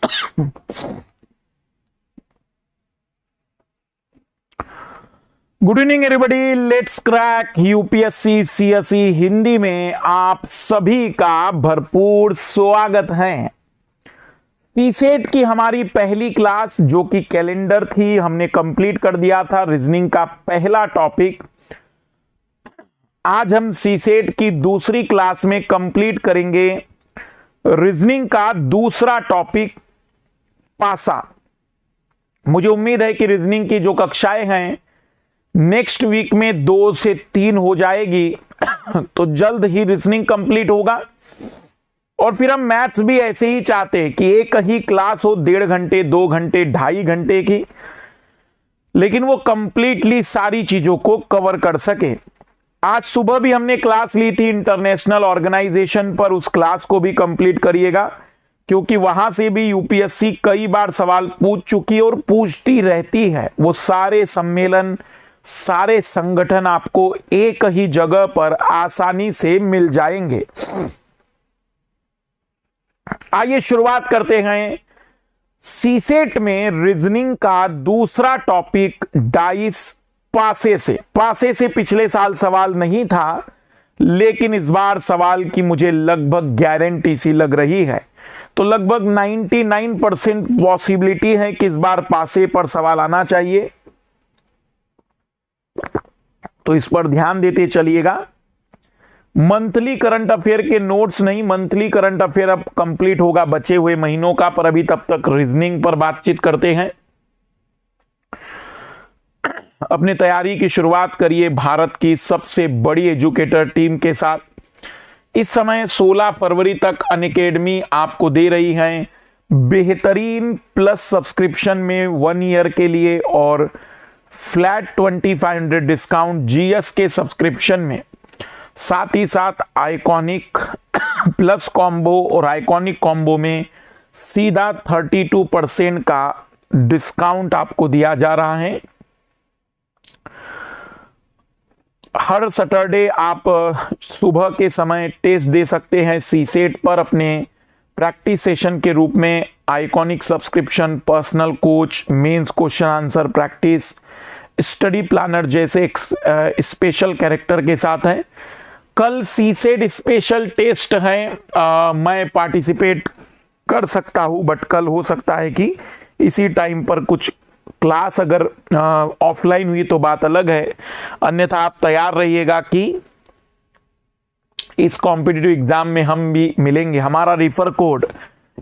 Good evening everybody, let's crack UPSC CSE Hindi में आप सभी का भरपूर स्वागत है। सीसेट की हमारी पहली क्लास जो कि कैलेंडर थी, हमने कंप्लीट कर दिया था रीजनिंग का पहला टॉपिक। आज हम सीसेट की दूसरी क्लास में कंप्लीट करेंगे रीजनिंग का दूसरा टॉपिक पासा। मुझे उम्मीद है कि रीजनिंग की जो कक्षाएं हैं नेक्स्ट वीक में 2 से 3 हो जाएगी, तो जल्द ही रीजनिंग कंप्लीट होगा। और फिर हम मैथ्स भी ऐसे ही चाहते हैं कि एक ही क्लास हो 1.5 घंटे 2 घंटे 2.5 घंटे की, लेकिन वो कंप्लीटली सारी चीजों को कवर कर सके। आज सुबह भी हमने क्लास ली थी इंटरनेशनल ऑर्गेनाइजेशन पर, उस क्लास को भी कंप्लीट करिएगा क्योंकि वहां से भी यूपीएससी कई बार सवाल पूछ चुकी है और पूछती रहती है। वो सारे सम्मेलन, सारे संगठन आपको एक ही जगह पर आसानी से मिल जाएंगे। आइए शुरुआत करते हैं सीसेट में रीजनिंग का दूसरा टॉपिक डाइस पासे से। पासे से पिछले साल सवाल नहीं था, लेकिन इस बार सवाल की मुझे लगभग गारंटी सी लग रही है। तो लगभग 99% पॉसिबिलिटी है कि इस बार पासे पर सवाल आना चाहिए, तो इस पर ध्यान देते चलिएगा। मंथली करंट अफेयर के नोट्स नहीं, मंथली करंट अफेयर अब कंप्लीट होगा बचे हुए महीनों का, पर अभी तब तक रीजनिंग पर बातचीत करते हैं। अपनी तैयारी की शुरुआत करिए भारत की सबसे बड़ी एजुकेटर टीम के साथ। इस समय 16 फरवरी तक अनअकैडमी आपको दे रही है बेहतरीन प्लस सब्सक्रिप्शन में 1 ईयर के लिए और फ्लैट 2500 डिस्काउंट जीएस के सब्सक्रिप्शन में। साथ ही साथ आइकॉनिक प्लस कॉम्बो और आइकॉनिक कॉम्बो में सीधा 32% का डिस्काउंट आपको दिया जा रहा है। हर सैटरडे आप सुबह के समय टेस्ट दे सकते हैं सीसेट पर अपने प्रैक्टिस सेशन के रूप में। Iconic subscription, personal coach, mains question answer practice, study planner जैसे स्पेशल कैरेक्टर के साथ है। कल सीसेट स्पेशल टेस्ट है, मैं पार्टिसिपेट कर सकता हूं, बट कल हो सकता है कि इसी टाइम पर कुछ क्लास अगर ऑफलाइन हुई तो बात अलग है, अन्यथा आप तैयार रहिएगा कि इस कॉम्पिटिटिव एग्जाम में हम भी मिलेंगे। हमारा refer code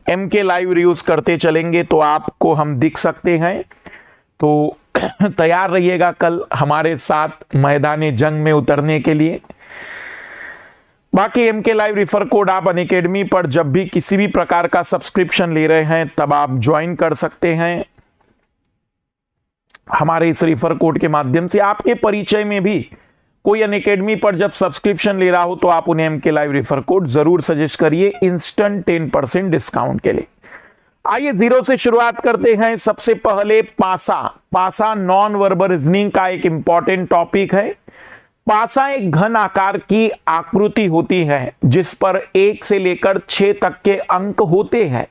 MK live use करते चलेंगे तो आपको हम दिख सकते हैं, तो तैयार रहिएगा कल हमारे साथ मैदान जंग में उतरने के लिए। बाकी MK लाइव रेफर कोड आप अनअकैडमी पर जब भी किसी भी प्रकार का सब्सक्रिप्शन ले रहे हैं तब आप ज्वाइन कर सकते हैं। हमारे इस रेफर कोड के माध्यम से आपके परिचय में भी कोई अनअकैडमी पर जब सब्सक्रिप्शन ले रहा हो तो आप उन्हें MK लाइव रेफर कोड जरूर सजेस्ट करिए इंस्टेंट 10% डिस्काउंट के लिए। आइए जीरो से शुरुआत करते हैं। सबसे पहले पासा नॉन वर्बल रीजनिंग का एक इंपॉर्टेंट टॉपिक है। पासा एक घन आकार की आकृति होती है जिस पर 1 से लेकर 6 तक के अंक होते हैं,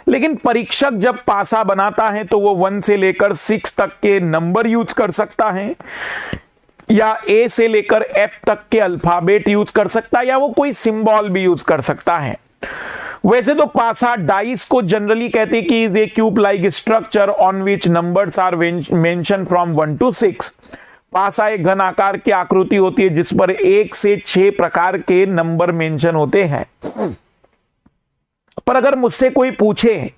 लेकिन परीक्षक जब पासा बनाता है तो वो 1 से लेकर 6 तक के नंबर यूज कर सकता है, या A से लेकर F तक के अल्फाबेट यूज कर सकता है, या वो कोई सिंबल भी यूज कर सकता है। वैसे तो पासा डाइस को जनरली कहते हैं कि is a cube like structure on which numbers are mention from 1 to 6। पासा एक घन आकार की आकृति होती है जिस पर 1 से 6 प्रकार के नंबर मेंशन होते हैं। पर अगर मुझसे कोई पूछे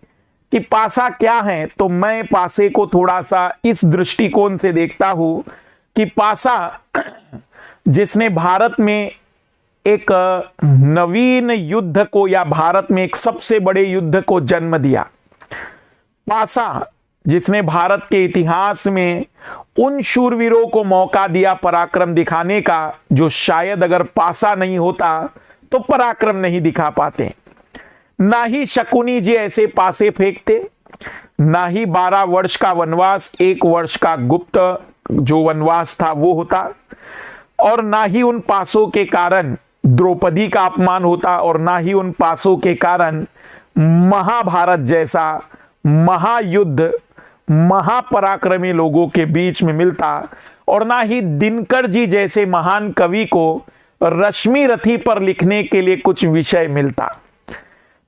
कि पासा क्या है, तो मैं पासे को थोड़ा सा इस दृष्टिकोण से देखता हूं कि पासा जिसने भारत में एक नवीन युद्ध को, या भारत में एक सबसे बड़े युद्ध को जन्म दिया, पासा जिसने भारत के इतिहास में उन शूरवीरों को मौका दिया पराक्रम दिखाने का जो शायद अगर पासा नहीं होता तो पराक्रम नहीं दिखा पाते। ना ही शकुनी जी ऐसे पासे फेंकते, ना ही 12 वर्ष का वनवास 1 वर्ष का गुप्त जो वनवास था वो होता, और ना ही उन पासों के कारण द्रौपदी का अपमान होता, और ना ही उन पासों के कारण महाभारत जैसा महायुद्ध महापराक्रमी लोगों के बीच में मिलता, और ना ही दिनकर जी जैसे महान कवि को रश्मि रथी पर लिखने के लिए कुछ विषय मिलता।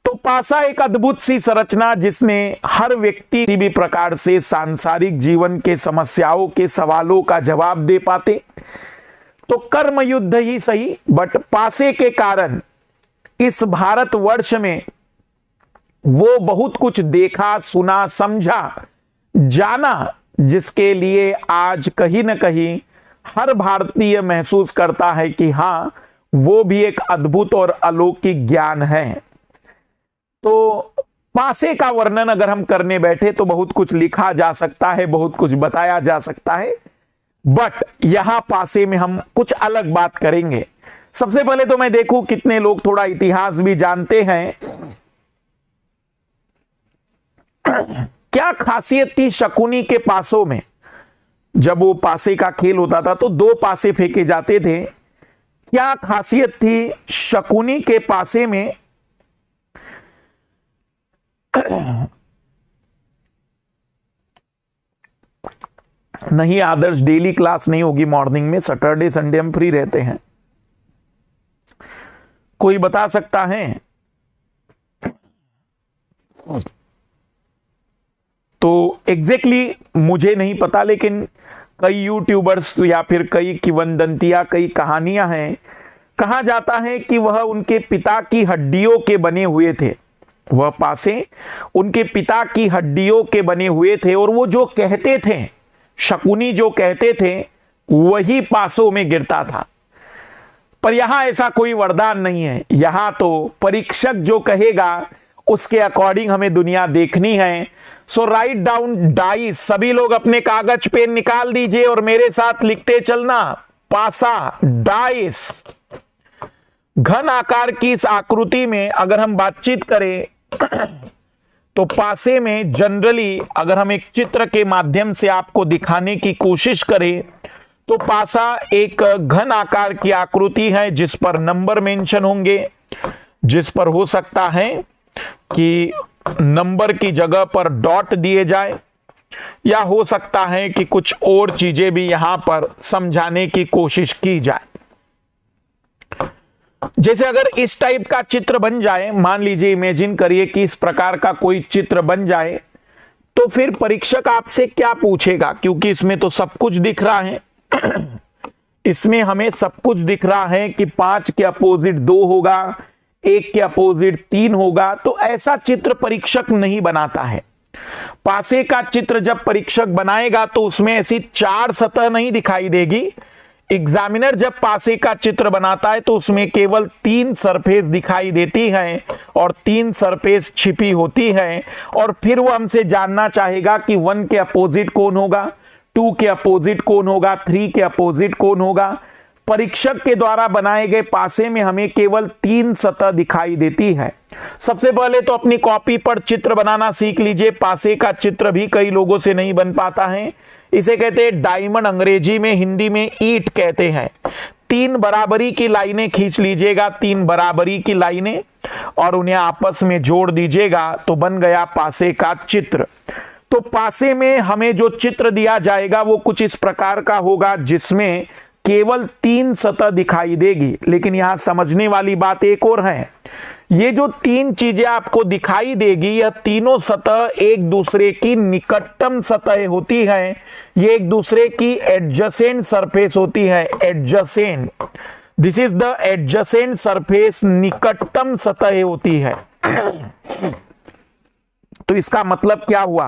तो पासा एक अद्भुत सी संरचना जिसने हर व्यक्ति किसी भी प्रकार से सांसारिक जीवन के समस्याओं के सवालों का जवाब दे पाते। तो कर्म युद्ध ही सही, बट पासे के कारण इस भारतवर्ष में वो बहुत कुछ देखा, सुना, समझा, जाना, जिसके लिए आज कहीं न कहीं हर भारतीय महसूस करता है कि हां, वो भी एक अद्भुत और अलौकिक ज्ञान है। तो पासे का वर्णन अगर हम करने बैठे तो बहुत कुछ लिखा जा सकता है, बहुत कुछ बताया जा सकता है, बट यहां पासे में हम कुछ अलग बात करेंगे। सबसे पहले तो मैं देखूं कितने लोग थोड़ा इतिहास भी जानते हैं। क्या खासियत थी शकुनी के पासों में? जब वो पासे का खेल होता था तो 2 पासे फेंके जाते थे। क्या खासियत थी शकुनी के पासे में? नहीं आदर्श, डेली क्लास नहीं होगी मॉर्निंग में, सैटरडे संडे हम फ्री रहते हैं। कोई बता सकता है? तो एग्जैक्टली मुझे नहीं पता, लेकिन कई यूट्यूबर्स या फिर कई किंवदंतियां, कई कहानियां हैं। कहा जाता है कि वह उनके पिता की हड्डियों के बने हुए थे। वह पासे उनके पिता की हड्डियों के बने हुए थे, और वो जो कहते थे, शकुनी जो कहते थे, वही पासों में गिरता था। पर यहां ऐसा कोई वरदान नहीं है। यहां तो परीक्षक जो कहेगा उसके अकॉर्डिंग हमें दुनिया देखनी है। सो राइट डाउन डाइस। सभी लोग अपने कागज पेन निकाल दीजिए और मेरे साथ लिखते चलना। पासा, डाइस। घन आकार की इस आकृति में अगर हम बातचीत करें तो पासे में जनरली अगर हम एक चित्र के माध्यम से आपको दिखाने की कोशिश करें तो पासा एक घन आकार की आकृति है जिस पर नंबर मेंशन होंगे, जिस पर हो सकता है कि नंबर की जगह पर डॉट दिए जाए, या हो सकता है कि कुछ और चीजें भी यहां पर समझाने की कोशिश की जाए। जैसे अगर इस टाइप का चित्र बन जाए, मान लीजिए, इमेजिन करिए कि इस प्रकार का कोई चित्र बन जाए, तो फिर परीक्षक आपसे क्या पूछेगा? क्योंकि इसमें तो सब कुछ दिख रहा है। इसमें हमें सब कुछ दिख रहा है कि 5 के अपोजिट 2 होगा, 1 के अपोजिट 3 होगा। तो ऐसा चित्र परीक्षक नहीं बनाता है। पासे का चित्र जब परीक्षक बनाएगा तो उसमें ऐसी 4 सतह नहीं दिखाई देगी। एग्जामिनर जब पासे का चित्र बनाता है तो उसमें केवल 3 सरफेस दिखाई देती है और 3 सरफेस छिपी होती है। और फिर वो हमसे जानना चाहेगा कि 1 के अपोजिट कौन होगा, 2 के अपोजिट कौन होगा, 3 के अपोजिट कौन होगा। परीक्षक के द्वारा बनाए गए पासे में हमें केवल 3 सतह दिखाई देती है। सबसे पहले तो अपनी कॉपी पर चित्र बनाना सीख लीजिए। पासे का चित्र भी कई लोगों से नहीं बन पाता है। इसे कहते हैं डायमंड, अंग्रेजी में, हिंदी में ईंट कहते हैं। 3 बराबरी की लाइनें खींच लीजिएगा, 3 बराबरी की लाइनें, और उन्हें आपस में जोड़ दीजिएगा तो बन गया पासे का चित्र। तो पासे में हमें जो चित्र दिया जाएगा वो कुछ इस प्रकार का होगा जिसमें केवल 3 सतह दिखाई देगी। लेकिन यहां समझने वाली बात एक और है। ये जो 3 चीजें आपको दिखाई देगी, यह तीनों सतह एक दूसरे की निकटतम सतह होती है। ये एक दूसरे की एडजेसेंट सरफेस होती है। Adjacent, this is the adjacent surface, निकटतम सतह होती है। तो इसका मतलब क्या हुआ?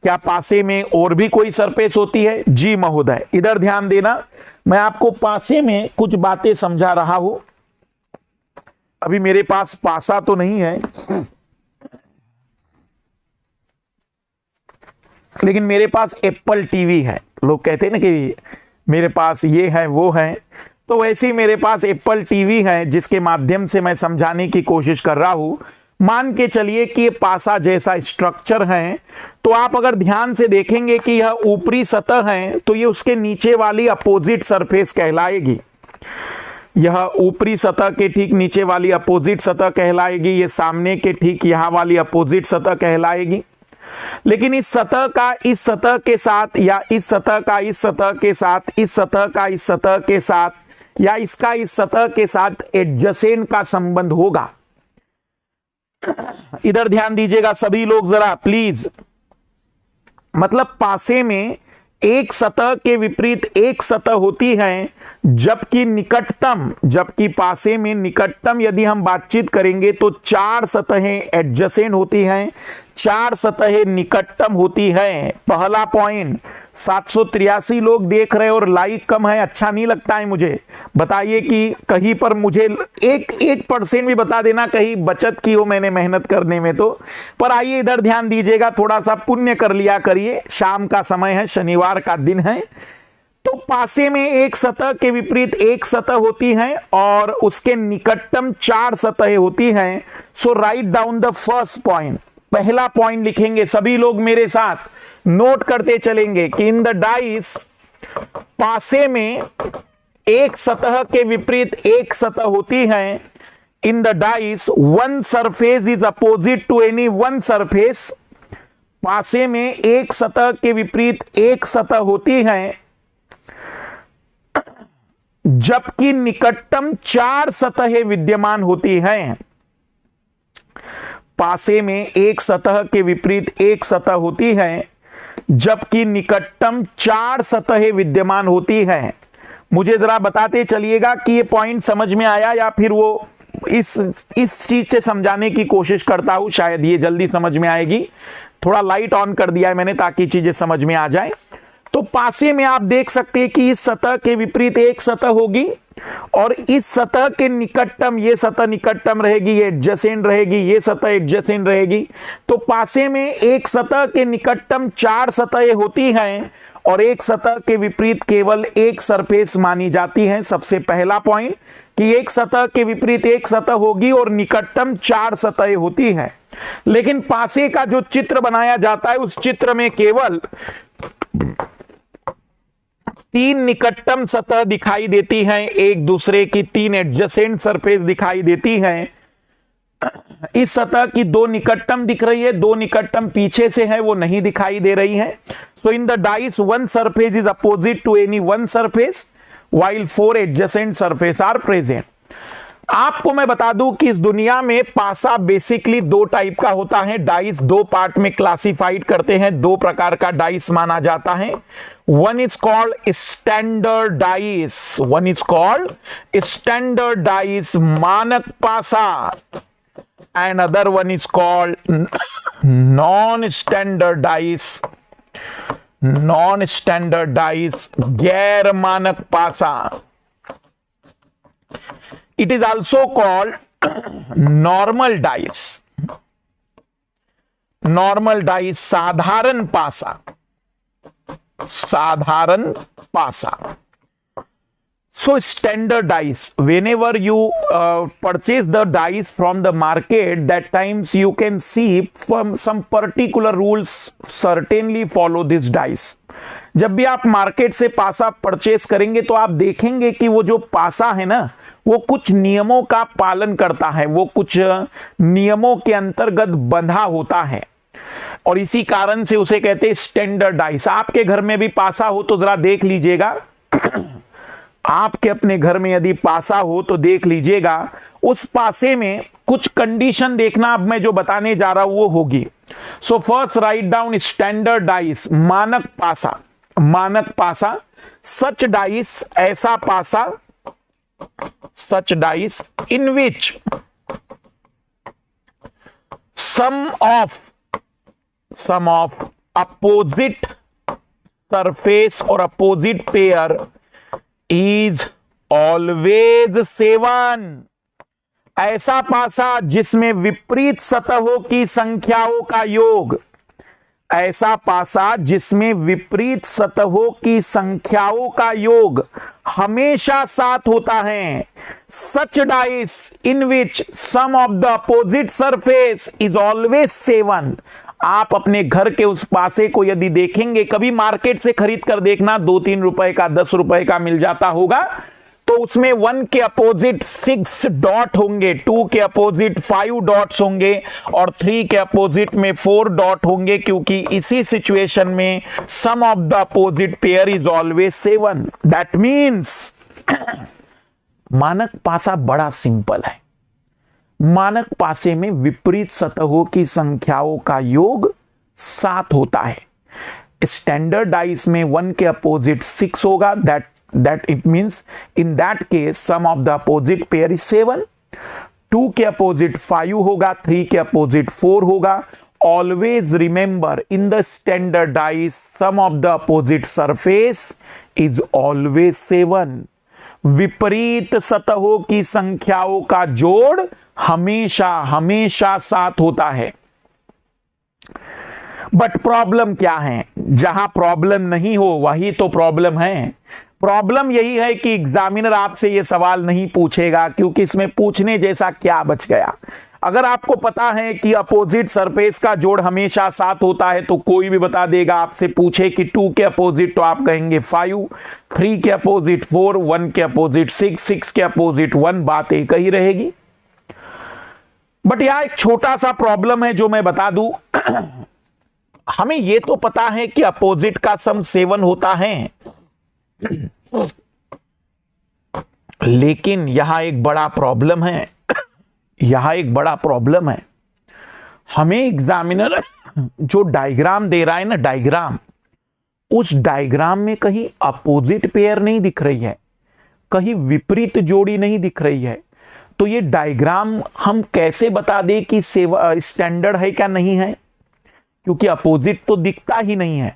क्या पासे में और भी कोई सरफेस होती है? जी महोदय, इधर ध्यान देना। मैं आपको पासे में कुछ बातें समझा रहा हूं। अभी मेरे पास पासा तो नहीं है, लेकिन मेरे पास एप्पल टीवी है। लोग कहते हैं ना कि मेरे पास ये है वो है, तो वैसे ही मेरे पास एप्पल टीवी है जिसके माध्यम से मैं समझाने की कोशिश कर रहा हूं। मान के चलिए कि ये पासा जैसा स्ट्रक्चर है, तो आप अगर ध्यान से देखेंगे कि यह ऊपरी सतह है तो ये उसके नीचे वाली अपोजिट सरफेस कहलाएगी। यह ऊपरी सतह के ठीक नीचे वाली अपोजिट सतह कहलाएगी। ये सामने के ठीक यहां वाली अपोजिट सतह कहलाएगी। लेकिन इस सतह का इस सतह के साथ, या इस सतह का इस सतह के साथ, इस सतह का इस सतह के साथ, या इसका इस सतह के साथ एडजेसेंट का संबंध होगा। इधर ध्यान दीजिएगा सभी लोग जरा प्लीज। मतलब पासे में एक सतह के विपरीत एक सतह होती है, जबकि पासे में निकटतम यदि हम बातचीत करेंगे तो 4 सतहें एडजेसेंट होती हैं, 4 सतहें निकटतम होती है। पहला पॉइंट। 783 लोग देख रहे और लाइक कम है, अच्छा नहीं लगता है मुझे। बताइए कि कहीं पर मुझे 1% भी बता देना, कहीं बचत की हो मैंने मेहनत करने में तो। पर आइए इधर ध्यान दीजिएगा, थोड़ा सा पुण्य कर लिया करिए, शाम का समय है, शनिवार का दिन है। तो पासे में एक सतह के विपरीत एक सतह होती है और उसके निकटतम 4 सतहें होती हैं। So write down the first point. पहला पॉइंट लिखेंगे, सभी लोग मेरे साथ नोट करते चलेंगे कि इन द डाइस, पासे में एक सतह के विपरीत एक सतह होती है। In the dice one surface is opposite to any one surface. पासे में एक सतह के विपरीत एक सतह होती है, जबकि निकटतम 4 सतहें विद्यमान होती हैं। पासे में एक सतह के विपरीत एक सतह होती है, जबकि निकटतम 4 सतहें विद्यमान होती हैं। मुझे जरा बताते चलिएगा कि ये पॉइंट समझ में आया या फिर वो इस चीज से समझाने की कोशिश करता हूं, शायद ये जल्दी समझ में आएगी। थोड़ा लाइट ऑन कर दिया है मैंने ताकि चीजें समझ में आ जाए। तो पासे में आप देख सकते हैं कि इस सतह के विपरीत एक सतह होगी और इस सतह के निकटतम, ये सतह निकटतम रहेगी, ये एडजेसेंट रहेगी, ये सतह एडजेसेंट रहेगी। तो पासे में एक सतह के निकटतम 4 सतहें होती हैं और एक सतह के विपरीत केवल एक सरफेस मानी जाती है। सबसे पहला पॉइंट कि एक सतह के विपरीत एक सतह होगी और निकटतम 4 सतहें होती हैं। लेकिन पासे का जो चित्र बनाया जाता है उस चित्र में केवल 3 निकटतम सतह दिखाई देती हैं, एक दूसरे की 3 एडजेसेंट सरफेस दिखाई देती हैं। इस सतह की 2 निकटतम दिख रही है, 2 निकटतम पीछे से है, वो नहीं दिखाई दे रही हैं। So in the dice one surface is opposite to any one surface while 4 adjacent surface are present. आपको मैं बता दूं कि इस दुनिया में पासा बेसिकली 2 टाइप का होता है। डाइस 2 पार्ट में क्लासिफाइड करते हैं, 2 प्रकार का डाइस माना जाता है। One is called standard dice, one is called standard dice, मानक पासा, and other one is called non standard dice, non standard dice, गैर मानक पासा। It is also called normal dice, normal dice, साधारण पासा, साधारण पासा। So standard dice, whenever you purchase the dice from the market, that times you can see from some particular rules certainly follow this dice. जब भी आप market से पासा purchase करेंगे तो आप देखेंगे कि वो जो पासा है ना, वो कुछ नियमों का पालन करता है, वो कुछ नियमों के अंतर्गत बंधा होता है और इसी कारण से उसे कहते हैं स्टैंडर्ड डाइस। आपके घर में भी पासा हो तो जरा देख लीजिएगा, आपके अपने घर में यदि पासा हो तो देख लीजिएगा, उस पासे में कुछ कंडीशन देखना अब मैं जो बताने जा रहा हूं वो होगी। So first write down standard dice, मानक पासा, मानक पासा। सच डाइस, ऐसा पासा, such dice in which sum of opposite surface और अपोजिट पेयर इज ऑलवेज 7। ऐसा पासा जिसमें विपरीत सतहों की संख्याओं का योग, ऐसा पासा जिसमें विपरीत सतहों की संख्याओं का योग हमेशा 7 होता है। Such dice in which sum of the opposite surface is always 7। आप अपने घर के उस पासे को यदि देखेंगे, कभी मार्केट से खरीद कर देखना, 2-3 रुपए का, 10 रुपए का मिल जाता होगा, तो उसमें 1 के अपोजिट 6 डॉट होंगे, 2 के अपोजिट 5 डॉट्स होंगे और 3 के अपोजिट में 4 डॉट होंगे, क्योंकि इसी सिचुएशन में sum of the opposite pair is always 7। That means मानक पासा बड़ा सिंपल है। मानक पासे में विपरीत सतहों की संख्याओं का योग 7 होता है। स्टैंडर्ड डाइस में 1 के अपोजिट 6 होगा, that it means in that case sum of the opposite pair is 7। 2 के अपोजिट 5 होगा, 3 के अपोजिट 4 होगा। Always remember in the standard dice sum of the opposite surface is always 7। विपरीत सतहों की संख्याओं का जोड़ हमेशा हमेशा 7 होता है। बट प्रॉब्लम क्या है? जहां प्रॉब्लम नहीं हो वही तो प्रॉब्लम है। प्रॉब्लम यही है कि एग्जामिनर आपसे यह सवाल नहीं पूछेगा, क्योंकि इसमें पूछने जैसा क्या बच गया। अगर आपको पता है कि अपोजिट सरफेस का जोड़ हमेशा 7 होता है तो कोई भी बता देगा। आपसे पूछे कि 2 के अपोजिट तो आप कहेंगे 5, 3 के अपोजिट 4, 1 के अपोजिट 6, 6 के अपोजिट 1, बात एक ही रहेगी। बट यहां एक छोटा सा प्रॉब्लम है जो मैं बता दूं। हमें यह तो पता है कि अपोजिट का सम 7 होता है, लेकिन यहां एक बड़ा प्रॉब्लम है। यहां एक बड़ा प्रॉब्लम है। हमें एग्जामिनर जो डायग्राम दे रहा है ना, डायग्राम, उस डायग्राम में कहीं अपोजिट पेयर नहीं दिख रही है, कहीं विपरीत जोड़ी नहीं दिख रही है। तो ये डायग्राम हम कैसे बता दें कि स्टैंडर्ड है क्या नहीं है, क्योंकि अपोजिट तो दिखता ही नहीं है।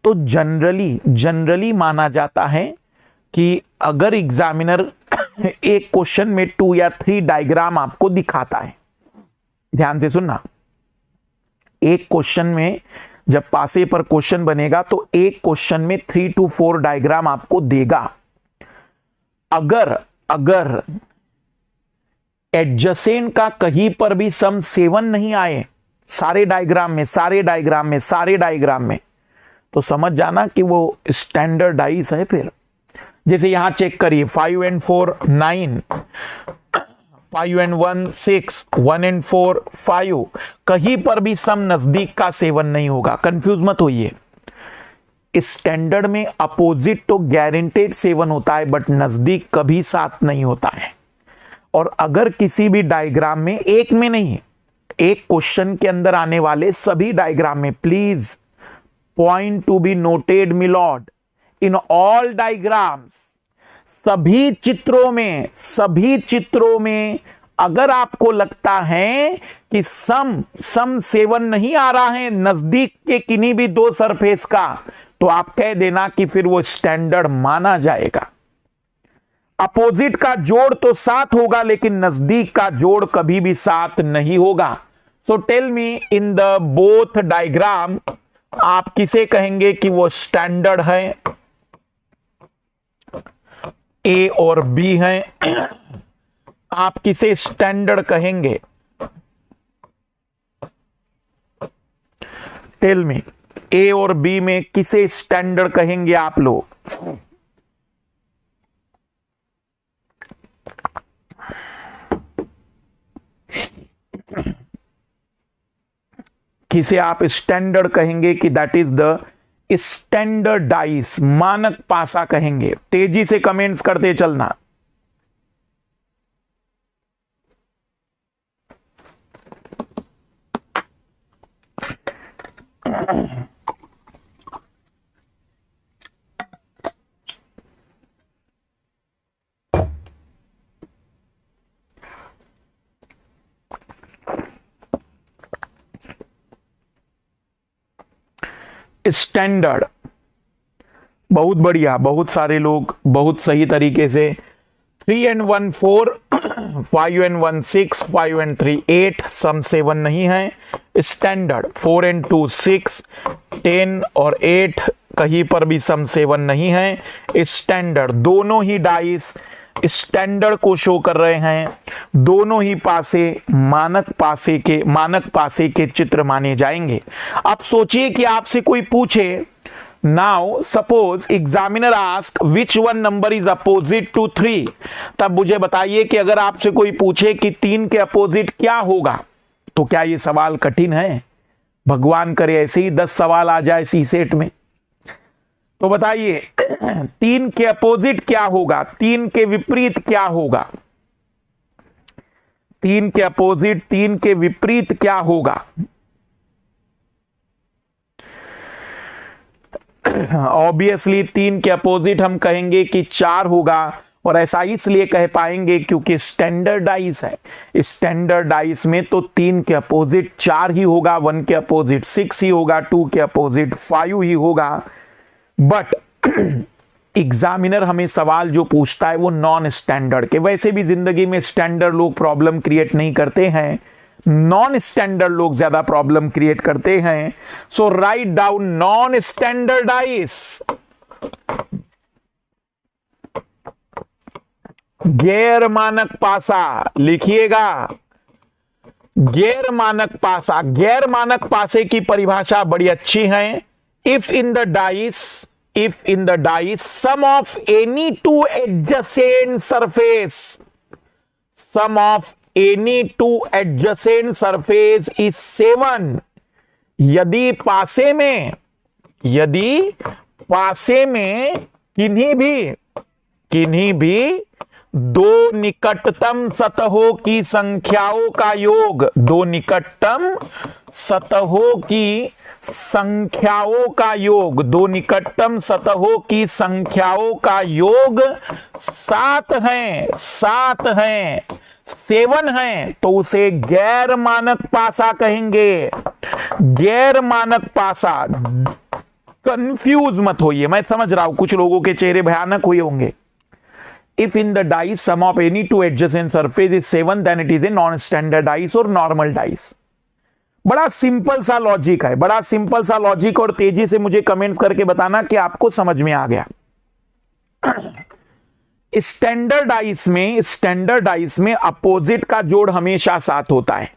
तो जनरली माना जाता है कि अगर एग्जामिनर एक क्वेश्चन में 2 या 3 डायग्राम आपको दिखाता है, ध्यान से सुनना, एक क्वेश्चन में जब पासे पर क्वेश्चन बनेगा तो एक क्वेश्चन में 3 to 4 डायग्राम आपको देगा। अगर एडजेसेंट का कहीं पर भी सम 7 नहीं आए सारे डायग्राम में, तो समझ जाना कि वो स्टैंडर्ड डाइस है। फिर जैसे यहां चेक करिए, 5 and 4 9, 5 and 1 6, 1 and 4 5, कहीं पर भी सम नजदीक का 7 नहीं होगा। कंफ्यूज मत होइए। स्टैंडर्ड में अपोजिट तो गारंटेड 7 होता है, बट नजदीक कभी 7 नहीं होता है। और अगर किसी भी डायग्राम में, एक में नहीं, एक क्वेश्चन के अंदर आने वाले सभी डायग्राम में, please point to be noted milord, in all diagrams, सभी चित्रों में अगर आपको लगता है कि सम 7 नहीं आ रहा है नजदीक के किन्हीं भी 2 सरफेस का, तो आप कह देना कि फिर वो स्टैंडर्ड माना जाएगा। अपोजिट का जोड़ तो 7 होगा, लेकिन नजदीक का जोड़ कभी भी 7 नहीं होगा। So tell me, in the both diagram आप किसे कहेंगे कि वो स्टैंडर्ड है? ए और बी हैं, आप किसे स्टैंडर्ड कहेंगे? टेल मी, ए और बी में किसे स्टैंडर्ड कहेंगे आप लोग? किसे आप स्टैंडर्ड कहेंगे कि that is the standard dice, मानक पासा कहेंगे? तेजी से कमेंट्स करते चलना। स्टैंडर्ड, बहुत बढ़िया, बहुत सारे लोग बहुत सही तरीके से 3 and 1 4, 5 and 1 6, 5 and 3 8, सम 7 नहीं है। स्टैंडर्ड 4 and 2 6, 10 और 8, कहीं पर भी सम 7 नहीं है। स्टैंडर्ड, दोनों ही डाइस स्टैंडर्ड को शो कर रहे हैं। दोनों ही पासे मानक पासे के चित्र माने जाएंगे। अब सोचिए कि आपसे कोई पूछे now suppose examiner ask which one number is opposite to 3, तब मुझे बताइए कि अगर आपसे कोई पूछे कि 3 के अपोजिट क्या होगा, तो क्या ये सवाल कठिन है? भगवान करे ऐसे ही 10 सवाल आ जाए सी सेट में। तो बताइए 3 के अपोजिट क्या होगा, 3 के विपरीत क्या होगा, 3 के अपोजिट, 3 के विपरीत क्या होगा? ऑब्वियसली 3 के अपोजिट हम कहेंगे कि 4 होगा, और ऐसा इसलिए कह पाएंगे क्योंकि स्टैंडर्डाइज है। स्टैंडर्डाइज में तो 3 के अपोजिट 4 ही होगा, 1 के अपोजिट 6 ही होगा, 2 के अपोजिट 5 ही होगा। बट एग्जामिनर हमें सवाल जो पूछता है वो नॉन स्टैंडर्ड के, वैसे भी जिंदगी में स्टैंडर्ड लोग प्रॉब्लम क्रिएट नहीं करते हैं, नॉन स्टैंडर्ड लोग ज्यादा प्रॉब्लम क्रिएट करते हैं। So write down non standardise, गैर मानक पासा लिखिएगा, गैर मानक पासा। गैर मानक पासे की परिभाषा बड़ी अच्छी है। If in the dice sum of any two adjacent surface, sum of any two adjacent surface is 7, यदि पासे में किन्हीं भी दो निकटतम सतहों की संख्याओं का योग, दो निकटतम सतहों की संख्याओं का योग, दो निकटतम सतहों की संख्याओं का योग 7 है, 7 है, तो उसे गैर मानक पासा कहेंगे। गैर मानक पासा, कंफ्यूज मत होइए, मैं समझ रहा हूं कुछ लोगों के चेहरे भयानक हुए होंगे। If in the dice sum of any two adjacent surface is 7, then it is a non-standard dice or normal dice। बड़ा सिंपल सा लॉजिक है, बड़ा सिंपल सा लॉजिक, और तेजी से मुझे कमेंट्स करके बताना कि आपको समझ में आ गया। स्टैंडर्ड डाइस में अपोजिट का जोड़ हमेशा 7 होता है,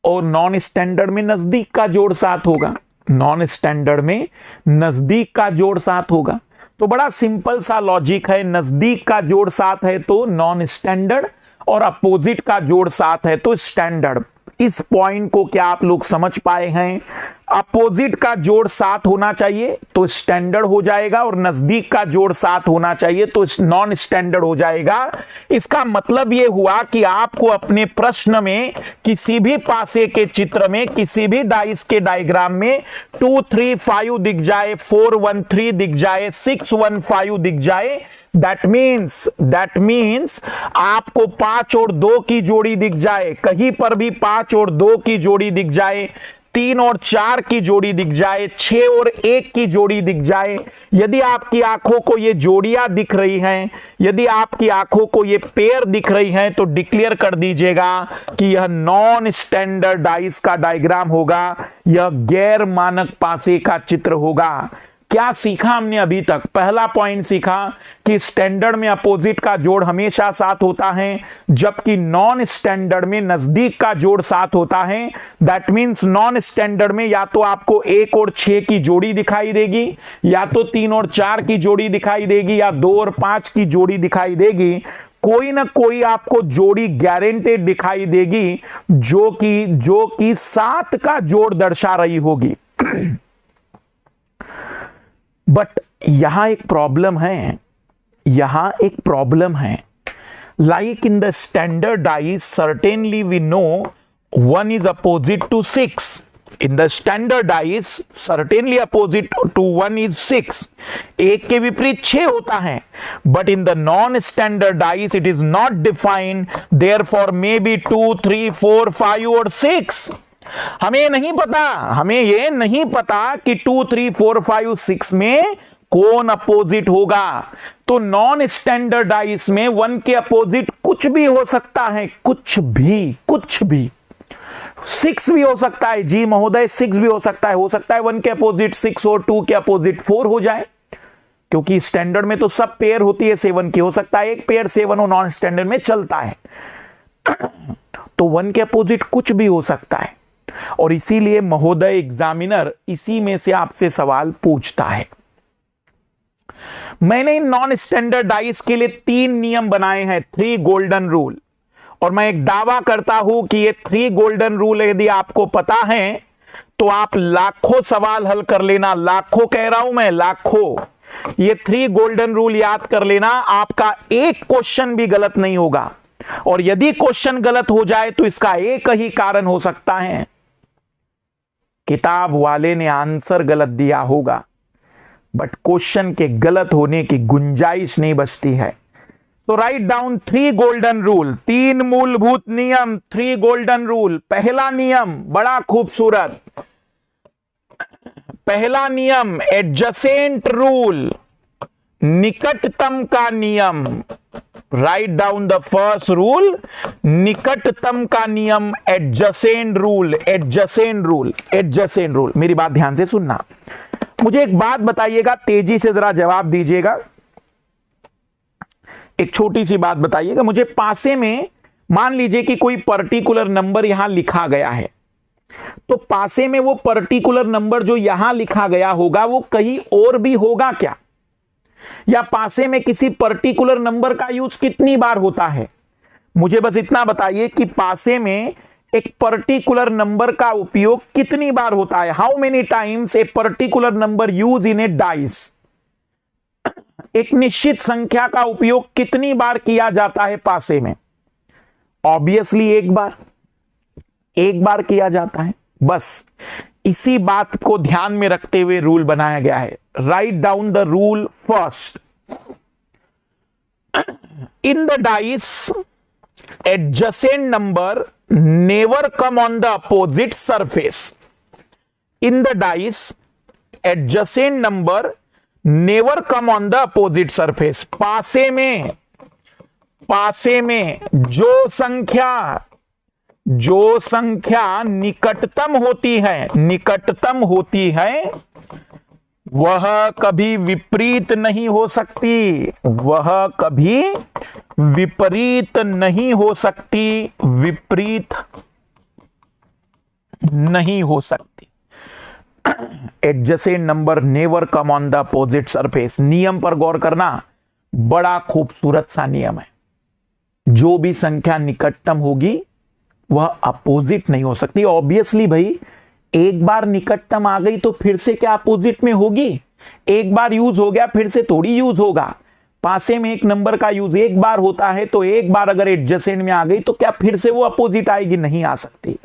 और नॉन स्टैंडर्ड में नजदीक का जोड़ 7 होगा। नॉन स्टैंडर्ड में नजदीक का जोड़ 7 होगा। तो बड़ा सिंपल सा लॉजिक है, नजदीक का जोड़ 7 है तो नॉन स्टैंडर्ड, और अपोजिट का जोड़ 7 है तो स्टैंडर्ड। इस पॉइंट को क्या आप लोग समझ पाए हैं? अपोजिट का जोड़ 7 होना चाहिए तो स्टैंडर्ड हो जाएगा, और नजदीक का जोड़ 7 होना चाहिए तो नॉन स्टैंडर्ड हो जाएगा। इसका मतलब यह हुआ कि आपको अपने प्रश्न में किसी भी पासे के चित्र में, किसी भी डाइस के डायग्राम में 2 3 5 दिख जाए, 4 1 3 दिख जाए, 6 1 5 दिख जाए, दैट मीन्स आपको 5 और 2 की जोड़ी दिख जाए, कहीं पर भी 5 और 2 की जोड़ी दिख जाए, 3 और 4 की जोड़ी दिख जाए, 6 और 1 की जोड़ी दिख जाए, यदि आपकी आंखों को ये जोड़ियां दिख रही हैं, यदि आपकी आंखों को ये पेयर दिख रही हैं, तो डिक्लेयर कर दीजिएगा कि यह नॉन स्टैंडर्ड डाइस का डायग्राम होगा, यह गैर मानक पासे का चित्र होगा। क्या सीखा हमने अभी तक? पहला पॉइंट सीखा कि स्टैंडर्ड में अपोजिट का जोड़ हमेशा 7 होता है, जबकि नॉन स्टैंडर्ड में नजदीक का जोड़ 7 होता है। दैट मींस नॉन स्टैंडर्ड में या तो आपको 1 और 6 की जोड़ी दिखाई देगी, या तो 3 और 4 की जोड़ी दिखाई देगी, या 2 और 5 की जोड़ी दिखाई देगी। कोई ना कोई आपको जोड़ी गारंटेड दिखाई देगी जो कि 7 का जोड़ दर्शा रही होगी। बट यहां एक प्रॉब्लम है, like in the standard dice certainly we know 1 is opposite to 6। in the standard dice certainly opposite to 1 is 6, 1 के विपरीत 6 होता है, but in the non standard dice it is not defined, therefore maybe 2 3 4 5 और 6। हमें ये नहीं पता कि 2 3 4 5 6 में कौन अपोजिट होगा। तो नॉन स्टैंडर्ड डाइस में 1 के अपोजिट कुछ भी हो सकता है, कुछ भी 6 भी हो सकता है जी महोदय, 6 भी हो सकता है 1 के अपोजिट 6 और 2 के अपोजिट 4 हो जाए, क्योंकि स्टैंडर्ड में तो सब पेयर होती है 7 की, हो सकता है एक पेयर 7 हो, नॉन स्टैंडर्ड में चलता है। तो 1 के अपोजिट कुछ भी हो सकता है। और इसीलिए महोदय एग्जामिनर इसी में से आपसे सवाल पूछता है। मैंने इन नॉन स्टैंडर्डाइज के लिए 3 नियम बनाए हैं, 3 गोल्डन रूल, और मैं एक दावा करता हूं कि ये 3 गोल्डन रूल यदि आपको पता है तो आप लाखों सवाल हल कर लेना, लाखों कह रहा हूं मैं, लाखों। ये 3 गोल्डन रूल याद कर लेना, आपका एक क्वेश्चन भी गलत नहीं होगा। और यदि क्वेश्चन गलत हो जाए तो इसका एक ही कारण हो सकता है, किताब वाले ने आंसर गलत दिया होगा, बट क्वेश्चन के गलत होने की गुंजाइश नहीं बचती है। तो राइट डाउन 3 गोल्डन रूल, 3 मूलभूत नियम, 3 गोल्डन रूल। पहला नियम बड़ा खूबसूरत, पहला नियम एडजेसेंट रूल, निकटतम का नियम। Right down the first rule, निकटतम का नियम, adjacent rule, adjacent rule, adjacent rule. मेरी बात ध्यान से सुनना, मुझे एक बात बताइएगा, तेजी से जरा जवाब दीजिएगा। एक छोटी सी बात बताइएगा मुझे, पासे में मान लीजिए कि कोई पर्टिकुलर नंबर यहां लिखा गया है, तो पासे में वो पर्टिकुलर नंबर जो यहां लिखा गया होगा वो कहीं और भी होगा क्या? या पासे में किसी पर्टिकुलर नंबर का यूज कितनी बार होता है? मुझे बस इतना बताइए कि पासे में एक पर्टिकुलर नंबर का उपयोग कितनी बार होता है। How many times a particular number use in A dice. एक निश्चित संख्या का उपयोग कितनी बार किया जाता है पासे में? ऑब्वियसली एक बार किया जाता है। बस इसी बात को ध्यान में रखते हुए रूल बनाया गया है। Right down the rule first, in the dice adjacent number never come on the opposite surface. In the dice adjacent number never come on the opposite surface. पासे में जो संख्या निकटतम होती है वह कभी विपरीत नहीं हो सकती, वह कभी विपरीत नहीं हो सकती, विपरीत नहीं हो सकती। Adjacent number never come on the opposite surface. नियम पर गौर करना, बड़ा खूबसूरत सा नियम है। जो भी संख्या निकटतम होगी वह अपोजिट नहीं हो सकती। ऑब्वियसली भाई, एक बार निकटतम आ गई तो फिर से क्या अपोजिट में होगी? एक बार यूज हो गया फिर से थोड़ी यूज होगा। पासे में एक नंबर का यूज एक बार होता है, तो एक बार अगर एडजेसेंट में आ गई तो क्या फिर से वो अपोजिट आएगी? नहीं आ सकती।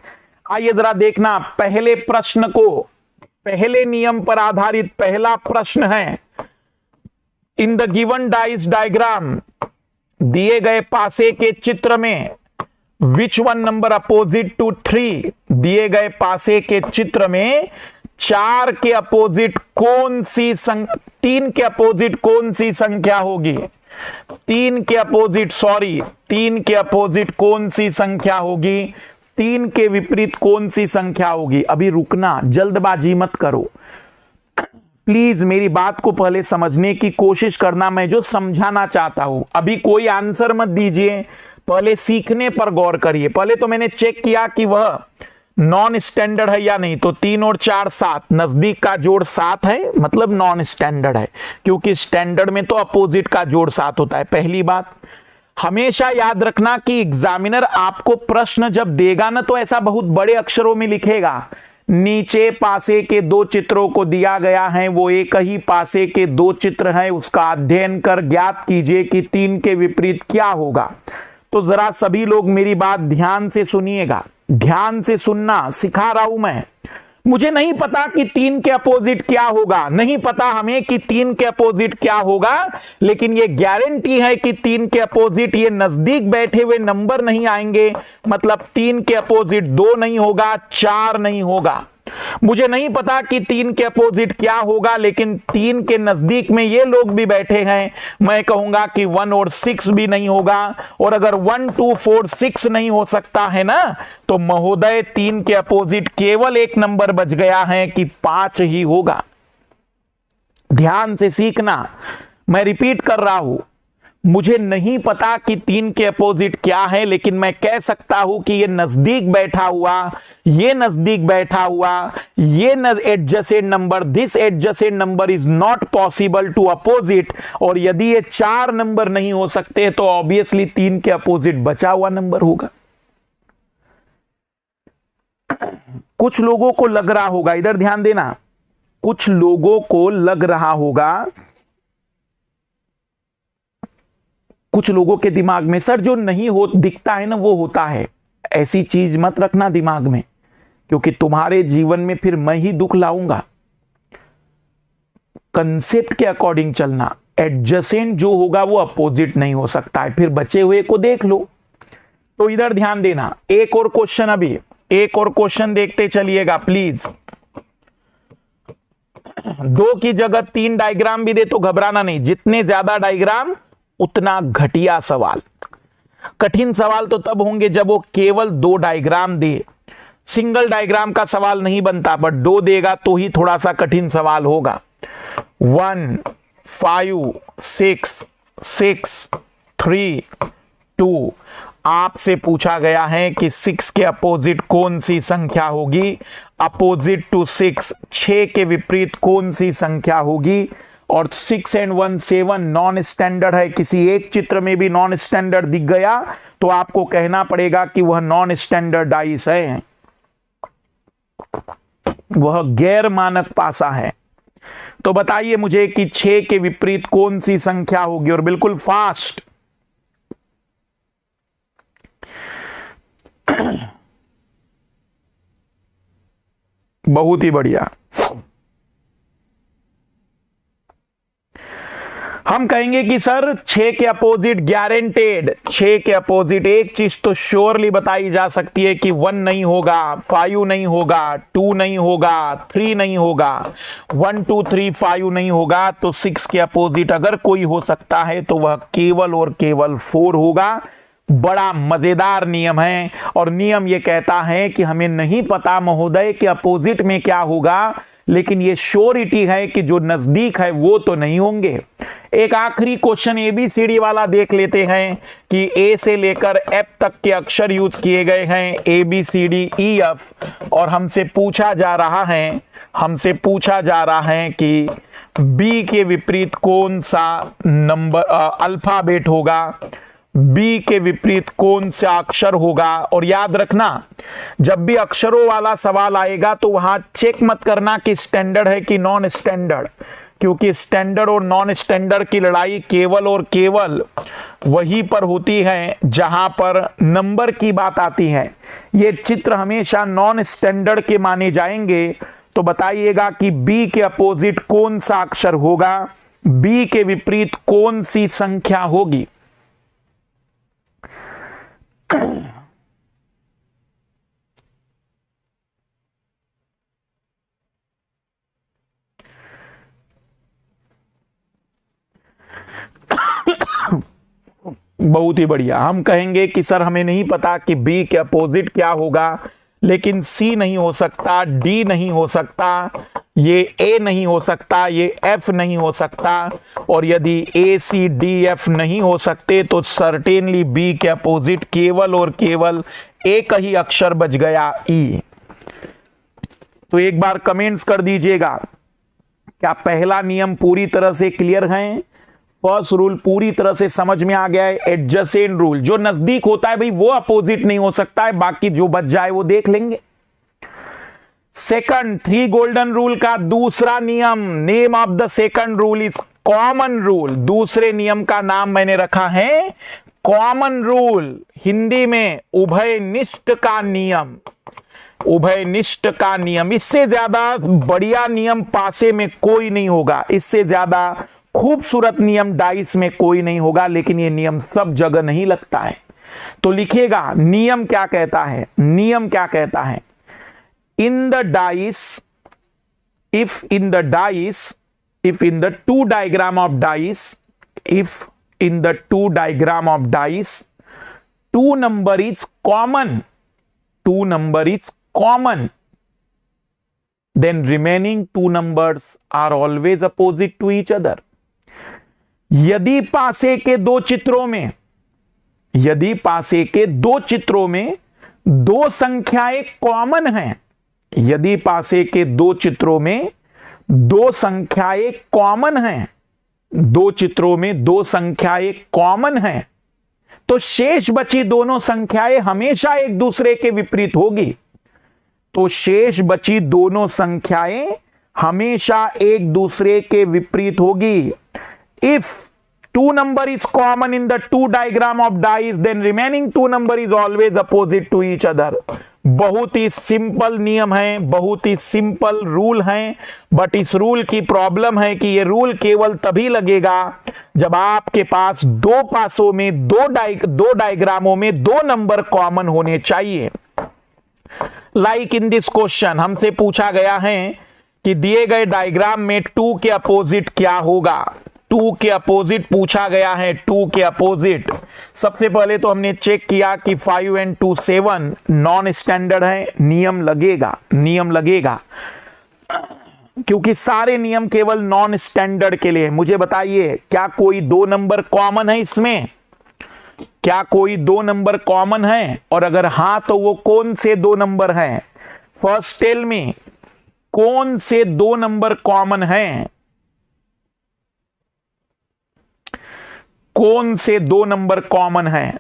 आइए जरा देखना पहले प्रश्न को, पहले नियम पर आधारित पहला प्रश्न है। In the given dice diagram, दिए गए पासे के चित्र में, which one number opposite to 3, दिए गए पासे के चित्र में 4 के अपोजिट कौन सी 3 के अपोजिट कौन सी संख्या होगी? 3 के अपोजिट कौन सी संख्या होगी? 3 के विपरीत कौन सी संख्या होगी? अभी रुकना, जल्दबाजी मत करो प्लीज, मेरी बात को पहले समझने की कोशिश करना। मैं जो समझाना चाहता हूं, अभी कोई आंसर मत दीजिए, पहले सीखने पर गौर करिए। पहले तो मैंने चेक किया कि वह नॉन स्टैंडर्ड है या नहीं, तो 3 और 4 7, नजदीक का जोड़ 7 है, मतलब नॉन स्टैंडर्ड है, क्योंकि स्टैंडर्ड में तो अपोजिट का जोड़ 7 होता है। पहली बात हमेशा याद रखना कि एग्जामिनर आपको प्रश्न जब देगा ना, तो ऐसा बहुत बड़े अक्षरों में लिखेगा। नीचे पासे के 2 चित्रों को दिया गया है, वो एक ही पासे के 2 चित्र हैं, उसका अध्ययन कर ज्ञात कीजिए कि 3 के विपरीत क्या होगा। तो जरा सभी लोग मेरी बात ध्यान से सुनिएगा, ध्यान से सुनना सिखा रहा हूं मैं। मुझे नहीं पता कि 3 के अपोजिट क्या होगा, नहीं पता हमें कि 3 के अपोजिट क्या होगा, लेकिन ये गारंटी है कि 3 के अपोजिट ये नजदीक बैठे हुए नंबर नहीं आएंगे, मतलब 3 के अपोजिट 2 नहीं होगा, 4 नहीं होगा। मुझे नहीं पता कि 3 के अपोजिट क्या होगा, लेकिन 3 के नजदीक में ये लोग भी बैठे हैं, मैं कहूंगा कि 1 और 6 भी नहीं होगा। और अगर 1 2 4 6 नहीं हो सकता है ना, तो महोदय 3 के अपोजिट केवल एक नंबर बच गया है कि 5 ही होगा। ध्यान से सीखना, मैं रिपीट कर रहा हूं, मुझे नहीं पता कि 3 के अपोजिट क्या है, लेकिन मैं कह सकता हूं कि ये नजदीक बैठा हुआ, ये नजदीक बैठा हुआ, ये adjacent number, this adjacent number is not possible to opposite. और यदि ये 4 नंबर नहीं हो सकते तो ऑब्वियसली 3 के अपोजिट बचा हुआ नंबर होगा। कुछ लोगों को लग रहा होगा, इधर ध्यान देना, कुछ लोगों को लग रहा होगा, कुछ लोगों के दिमाग में, सर जो नहीं हो दिखता है ना वो होता है। ऐसी चीज मत रखना दिमाग में, क्योंकि तुम्हारे जीवन में फिर मैं ही दुख लाऊंगा। कंसेप्ट के अकॉर्डिंग चलना, एडजेसेंट जो होगा वो अपोजिट नहीं हो सकता है, फिर बचे हुए को देख लो। तो इधर ध्यान देना, एक और क्वेश्चन, अभी एक और क्वेश्चन देखते चलिएगा प्लीज। 2 की जगह 3 डायग्राम भी दे तो घबराना नहीं, जितने ज्यादा डायग्राम उतना घटिया सवाल। कठिन सवाल तो तब होंगे जब वो केवल 2 डायग्राम दे। सिंगल डायग्राम का सवाल नहीं बनता, बट 2 देगा तो ही थोड़ा सा कठिन सवाल होगा। 1 5 6 6 3 2। आपसे पूछा गया है कि 6 के अपोजिट कौन सी संख्या होगी, अपोजिट टू 6 6 के विपरीत कौन सी संख्या होगी। और 6 and 1 7 नॉन स्टैंडर्ड है, किसी एक चित्र में भी नॉन स्टैंडर्ड दिख गया तो आपको कहना पड़ेगा कि वह नॉन स्टैंडर्ड डाइस है, वह गैर मानक पासा है। तो बताइए मुझे कि 6 के विपरीत कौन सी संख्या होगी, और बिल्कुल फास्ट। बहुत ही बढ़िया। हम कहेंगे कि सर 6 के अपोजिट गारंटेड, 6 के अपोजिट एक चीज तो श्योरली बताई जा सकती है कि 1 नहीं होगा, 5 नहीं होगा, 2 नहीं होगा, 3 नहीं होगा, 1 2 3 5 नहीं होगा। तो 6 के अपोजिट अगर कोई हो सकता है तो वह केवल और केवल 4 होगा। बड़ा मजेदार नियम है, और नियम यह कहता है कि हमें नहीं पता महोदय कि अपोजिट में क्या होगा, लेकिन ये श्योरिटी है कि जो नजदीक है वो तो नहीं होंगे। एक आखिरी क्वेश्चन ABCD वाला देख लेते हैं कि ए से लेकर एफ तक के अक्षर यूज किए गए हैं, ABCDEF, और हमसे पूछा जा रहा है कि बी के विपरीत कौन सा नंबर अल्फाबेट होगा, बी के विपरीत कौन सा अक्षर होगा। और याद रखना, जब भी अक्षरों वाला सवाल आएगा तो वहां चेक मत करना कि स्टैंडर्ड है कि नॉन स्टैंडर्ड, क्योंकि स्टैंडर्ड और नॉन स्टैंडर्ड की लड़ाई केवल और केवल वहीं पर होती है जहां पर नंबर की बात आती है। ये चित्र हमेशा नॉन स्टैंडर्ड के माने जाएंगे। तो बताइएगा कि बी के अपोजिट कौन सा अक्षर होगा, बी के विपरीत कौन सी संख्या होगी। बहुत ही बढ़िया। हम कहेंगे कि सर हमें नहीं पता कि बी के अपोजिट क्या होगा, लेकिन सी नहीं हो सकता, डी नहीं हो सकता, ये ए नहीं हो सकता, ये एफ नहीं हो सकता, और यदि ए सी डी एफ नहीं हो सकते तो सर्टेनली बी के अपोजिट केवल और केवल एक ही अक्षर बच गया, ई। तो एक बार कमेंट्स कर दीजिएगा, क्या पहला नियम पूरी तरह से क्लियर है, फर्स्ट रूल पूरी तरह से समझ में आ गया है। एडजेसेंट रूल, जो नजदीक होता है भाई वो अपोजिट नहीं हो सकता है, बाकी जो बच जाए वो देख लेंगे। सेकंड, 3 गोल्डन रूल का दूसरा नियम, name of the second rule is common rule. दूसरे नियम का नाम मैंने रखा है कॉमन रूल, हिंदी में उभयनिष्ठ का नियम। उभयनिष्ठ का नियम, इससे ज्यादा बढ़िया नियम पासे में कोई नहीं होगा, इससे ज्यादा खूबसूरत नियम डाइस में कोई नहीं होगा, लेकिन ये नियम सब जगह नहीं लगता है। तो लिखिएगा नियम क्या कहता है, नियम क्या कहता है। In the dice, if in the two diagram of dice, if in the two diagram of dice, 2 number is common, then remaining 2 numbers are always opposite to each other. यदि पासे के दो चित्रों में, यदि पासे के दो चित्रों में दो संख्याएं कॉमन हैं, यदि पासे के दो चित्रों में दो संख्याएं कॉमन हैं, दो चित्रों में दो संख्याएं कॉमन हैं, तो शेष बची दोनों संख्याएं हमेशा एक दूसरे के विपरीत होगी। तो शेष बची दोनों संख्याएं हमेशा एक दूसरे के विपरीत होगी। If two number is common in the two diagram of dice, then remaining two number is always opposite to each other। बहुत ही सिंपल नियम है, बहुत ही सिंपल रूल है, बट इस रूल की प्रॉब्लम है कि ये रूल केवल तभी लगेगा जब आपके पास दो पासों में दो डायग्रामों में दो नंबर कॉमन होने चाहिए। लाइक इन दिस क्वेश्चन हमसे पूछा गया है कि दिए गए डायग्राम में 2 के अपोजिट क्या होगा। 2 के अपोजिट पूछा गया है, 2 के अपोजिट। सबसे पहले तो हमने चेक किया कि 5 and 2 7 नॉन स्टैंडर्ड है, नियम लगेगा, नियम लगेगा, क्योंकि सारे नियम केवल नॉन स्टैंडर्ड के लिए। मुझे बताइए क्या कोई दो नंबर कॉमन है इसमें? क्या कोई दो नंबर कॉमन है? और अगर हां तो वो कौन से दो नंबर हैं? फर्स्ट टेल में कौन से दो नंबर कॉमन हैं? कौन से दो नंबर कॉमन हैं?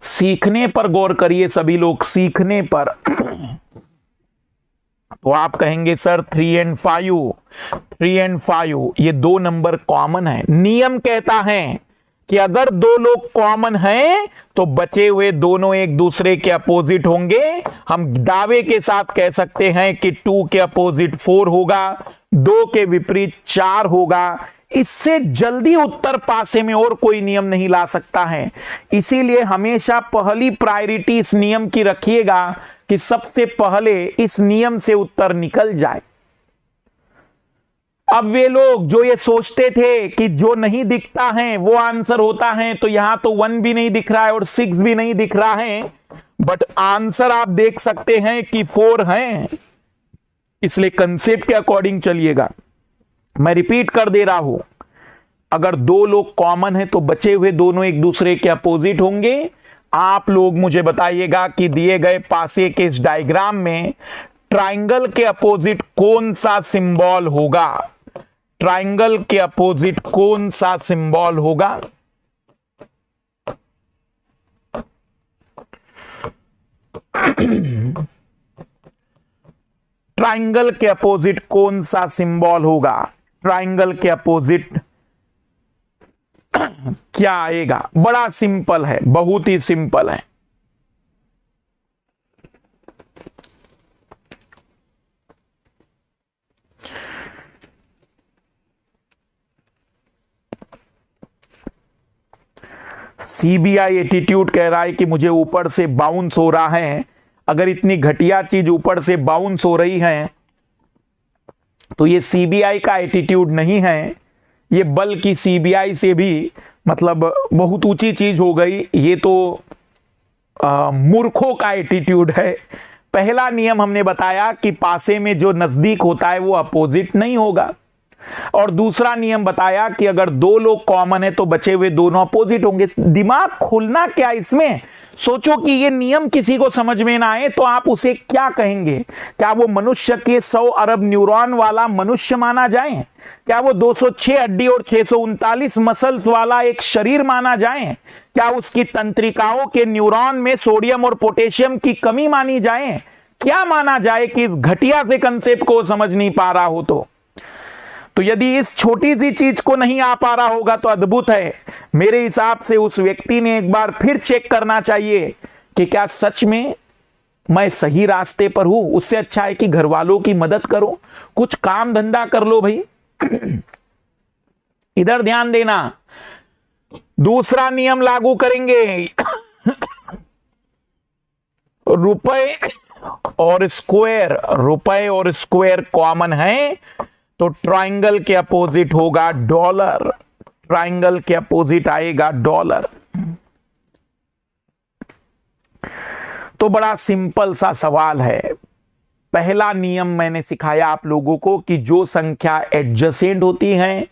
सीखने पर गौर करिए सभी लोग, सीखने पर। तो आप कहेंगे सर 3 and 5 ये दो नंबर कॉमन है। नियम कहता है कि अगर दो लोग कॉमन हैं तो बचे हुए दोनों एक दूसरे के अपोजिट होंगे। हम दावे के साथ कह सकते हैं कि 2 के अपोजिट 4 होगा, 2 के विपरीत 4 होगा। इससे जल्दी उत्तर पासे में और कोई नियम नहीं ला सकता है। इसीलिए हमेशा पहली प्रायोरिटी इस नियम की रखिएगा कि सबसे पहले इस नियम से उत्तर निकल जाए। अब वे लोग जो ये सोचते थे कि जो नहीं दिखता है वो आंसर होता है, तो यहां तो 1 भी नहीं दिख रहा है और 6 भी नहीं दिख रहा है, बट आंसर आप देख सकते हैं कि 4 है। इसलिए कंसेप्ट के अकॉर्डिंग चलिएगा। मैं रिपीट कर दे रहा हूं, अगर दो लोग कॉमन है तो बचे हुए दोनों एक दूसरे के अपोजिट होंगे। आप लोग मुझे बताइएगा कि दिए गए पासे के इस डायग्राम में ट्राइंगल के अपोजिट कौन सा सिंबल होगा? ट्राइंगल के अपोजिट कौन सा सिंबल होगा? ट्राइंगल के अपोजिट कौन सा सिंबल होगा? ट्राइंगल के अपोजिट क्या आएगा? बड़ा सिंपल है, बहुत ही सिंपल है। सीबीआई एटीट्यूड कह रहा है कि मुझे ऊपर से बाउंस हो रहा है। अगर इतनी घटिया चीज ऊपर से बाउंस हो रही है तो ये सीबीआई का एटीट्यूड नहीं है, ये बल्कि सीबीआई से भी मतलब बहुत ऊंची चीज हो गई। ये तो मूर्खों का एटीट्यूड है। पहला नियम हमने बताया कि पासे में जो नजदीक होता है वो अपोजिट नहीं होगा, और दूसरा नियम बताया कि अगर दो लोग कॉमन है तो बचे हुए दोनों अपोजिट होंगे। दिमाग खुलना क्या इसमें? सोचो कि ये नियम किसी को समझ में ना आए तो आप उसे क्या कहेंगे? क्या वो मनुष्य के 100 अरब न्यूरॉन वाला मनुष्य माना जाए? क्या वो 206 हड्डी और 639 मसल्स वाला एक शरीर माना जाए? क्या उसकी तंत्रिकाओं के न्यूरॉन में सोडियम और पोटेशियम की कमी मानी जाए? क्या माना जाए कि इस घटिया से कंसेप्ट को समझ नहीं पा रहा हो? तो यदि इस छोटी सी चीज को नहीं आ पा रहा होगा तो अद्भुत है। मेरे हिसाब से उस व्यक्ति ने एक बार फिर चेक करना चाहिए कि क्या सच में मैं सही रास्ते पर हूं। उससे अच्छा है कि घर वालों की मदद करो, कुछ काम धंधा कर लो भाई। इधर ध्यान देना। दूसरा नियम लागू करेंगे। रुपए और स्क्वायर कॉमन है तो ट्राइंगल के अपोजिट होगा डॉलर। ट्राइंगल के अपोजिट आएगा डॉलर। तो बड़ा सिंपल सा सवाल है। पहला नियम मैंने सिखाया आप लोगों को कि जो संख्या एडजेसेंट होती है,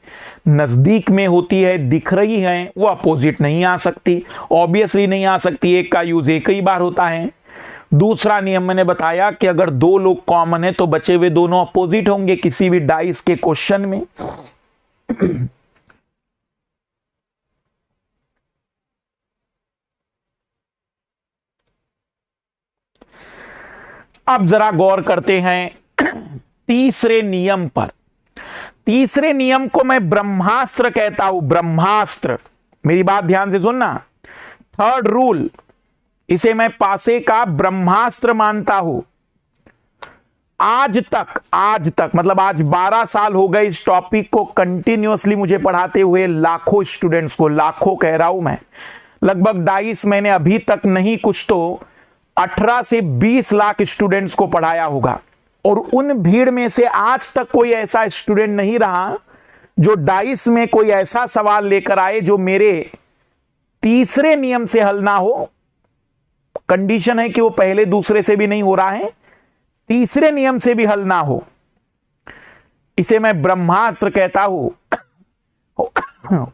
नजदीक में होती है, दिख रही है, वो अपोजिट नहीं आ सकती, ऑब्वियसली नहीं आ सकती। एक का यूज एक ही बार होता है। दूसरा नियम मैंने बताया कि अगर दो लोग कॉमन है तो बचे हुए दोनों अपोजिट होंगे किसी भी डाइस के क्वेश्चन में। अब जरा गौर करते हैं तीसरे नियम पर। तीसरे नियम को मैं ब्रह्मास्त्र कहता हूं, ब्रह्मास्त्र। मेरी बात ध्यान से सुनना। थर्ड रूल, इसे मैं पासे का ब्रह्मास्त्र मानता हूं। आज तक मतलब आज 12 साल हो गए इस टॉपिक को कंटिन्यूअसली मुझे पढ़ाते हुए, लाखों स्टूडेंट्स को, लाखों कह रहा हूं मैं, लगभग 2.5 महीने अभी तक नहीं, कुछ तो 18 से 20 लाख स्टूडेंट्स को पढ़ाया होगा। और उन भीड़ में से आज तक कोई ऐसा स्टूडेंट नहीं रहा जो डाइस में कोई ऐसा सवाल लेकर आए जो मेरे तीसरे नियम से हल ना हो। कंडीशन है कि वो पहले दूसरे से भी नहीं हो रहा है, तीसरे नियम से भी हल ना हो। इसे मैं ब्रह्मास्त्र कहता हूं।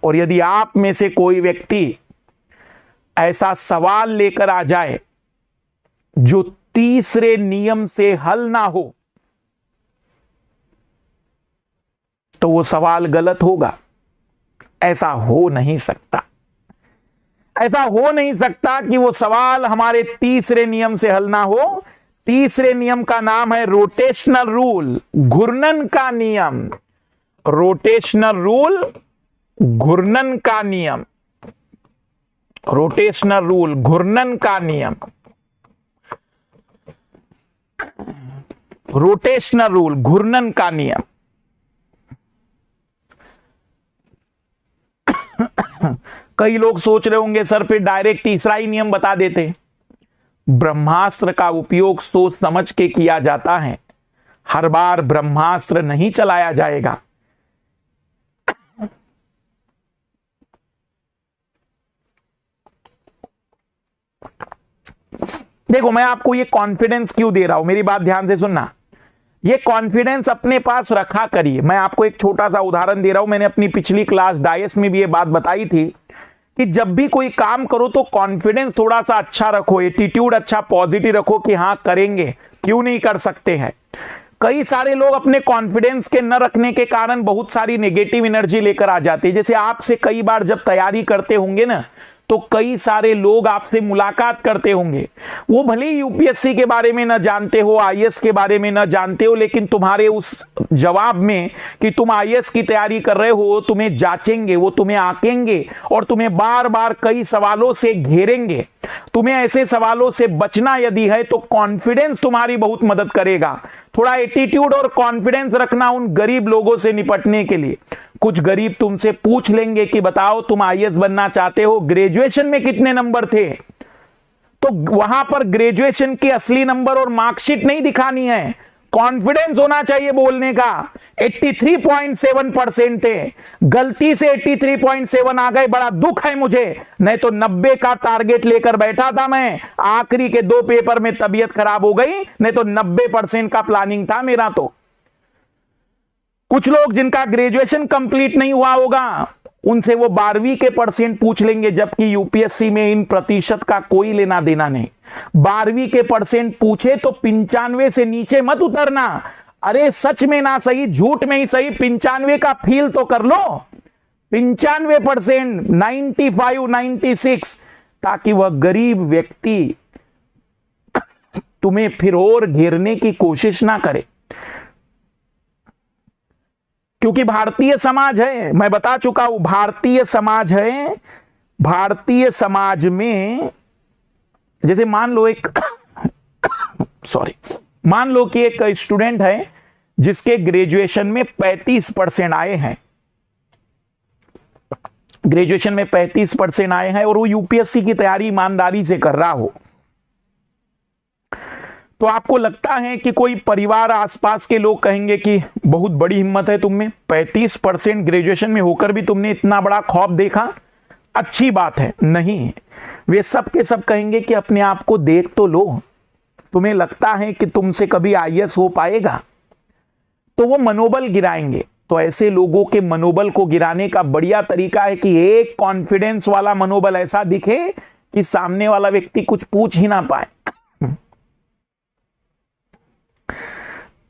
और यदि आप में से कोई व्यक्ति ऐसा सवाल लेकर आ जाए जो तीसरे नियम से हल ना हो, तो वो सवाल गलत होगा। ऐसा हो नहीं सकता, ऐसा हो नहीं सकता कि वो सवाल हमारे तीसरे नियम से हल ना हो। तीसरे नियम का नाम है रोटेशनल रूल, घूर्णन का नियम। रोटेशनल रूल, घूर्णन का नियम। रोटेशनल रूल, घूर्णन का नियम। रोटेशनल रूल, घूर्णन का नियम। कई लोग सोच रहे होंगे सर फिर डायरेक्ट तीसरा ही नियम बता देते। ब्रह्मास्त्र का उपयोग सोच समझ के किया जाता है, हर बार ब्रह्मास्त्र नहीं चलाया जाएगा। देखो मैं आपको ये कॉन्फिडेंस क्यों दे रहा हूं, मेरी बात ध्यान से सुनना। ये कॉन्फिडेंस अपने पास रखा करिए। मैं आपको एक छोटा सा उदाहरण दे रहा हूं। मैंने अपनी पिछली क्लास डायस में भी ये बात बताई थी कि जब भी कोई काम करो तो कॉन्फिडेंस थोड़ा सा अच्छा रखो, एटीट्यूड अच्छा पॉजिटिव रखो कि हां करेंगे, क्यों नहीं कर सकते हैं। कई सारे लोग अपने कॉन्फिडेंस के न रखने के कारण बहुत सारी नेगेटिव एनर्जी लेकर आ जाती है। जैसे आपसे कई बार जब तैयारी करते होंगे ना, तो कई सारे लोग आपसे मुलाकात करते होंगे। वो भले ही यूपीएससी के बारे में न जानते हो, आईएएस के बारे में न जानते हो, लेकिन तुम्हारे उस जवाब में कि तुम आईएएस की तैयारी कर रहे हो, तुम्हें जांचेंगे, वो तुम्हें आंकेंगे और तुम्हें बार बार कई सवालों से घेरेंगे। तुम्हें ऐसे सवालों से बचना यदि है तो कॉन्फिडेंस तुम्हारी बहुत मदद करेगा। थोड़ा एटीट्यूड और कॉन्फिडेंस रखना उन गरीब लोगों से निपटने के लिए। कुछ गरीब तुमसे पूछ लेंगे कि बताओ तुम आईएएस बनना चाहते हो, ग्रेजुएशन में कितने नंबर थे, तो वहां पर ग्रेजुएशन के असली नंबर और मार्कशीट नहीं दिखानी है, कॉन्फिडेंस होना चाहिए बोलने का। 83.7% थे, गलती से 83.7 आ गए, बड़ा दुख है मुझे, नहीं तो 90 का टारगेट लेकर बैठा था मैं। आखिरी के 2 पेपर में तबीयत खराब हो गई, नहीं तो 90% का प्लानिंग था मेरा। तो कुछ लोग जिनका ग्रेजुएशन कंप्लीट नहीं हुआ होगा उनसे वो 12वीं के परसेंट पूछ लेंगे, जबकि यूपीएससी में इन प्रतिशत का कोई लेना देना नहीं। 12वीं के परसेंट पूछे तो 95 से नीचे मत उतरना। अरे सच में ना सही, झूठ में ही सही, 95 का फील तो कर लो। 95%, 95, 96, ताकि वह गरीब व्यक्ति तुम्हें फिर और घेरने की कोशिश ना करे। क्योंकि भारतीय समाज है, मैं बता चुका हूं, भारतीय समाज है। भारतीय समाज में जैसे मान लो मान लो कि एक स्टूडेंट है जिसके ग्रेजुएशन में 35% आए हैं, ग्रेजुएशन में 35% आए हैं और वो यूपीएससी की तैयारी ईमानदारी से कर रहा हो, तो आपको लगता है कि कोई परिवार आसपास के लोग कहेंगे कि बहुत बड़ी हिम्मत है तुम में, 35% ग्रेजुएशन में होकर भी तुमने इतना बड़ा ख्वाब देखा, अच्छी बात है? नहीं, वे सब के सब कहेंगे कि अपने आप को देख तो लो, तुम्हें लगता है कि तुमसे कभी आईएएस हो पाएगा, तो वो मनोबल गिराएंगे। तो ऐसे लोगों के मनोबल को गिराने का बढ़िया तरीका है कि एक कॉन्फिडेंस वाला मनोबल ऐसा दिखे कि सामने वाला व्यक्ति कुछ पूछ ही ना पाए।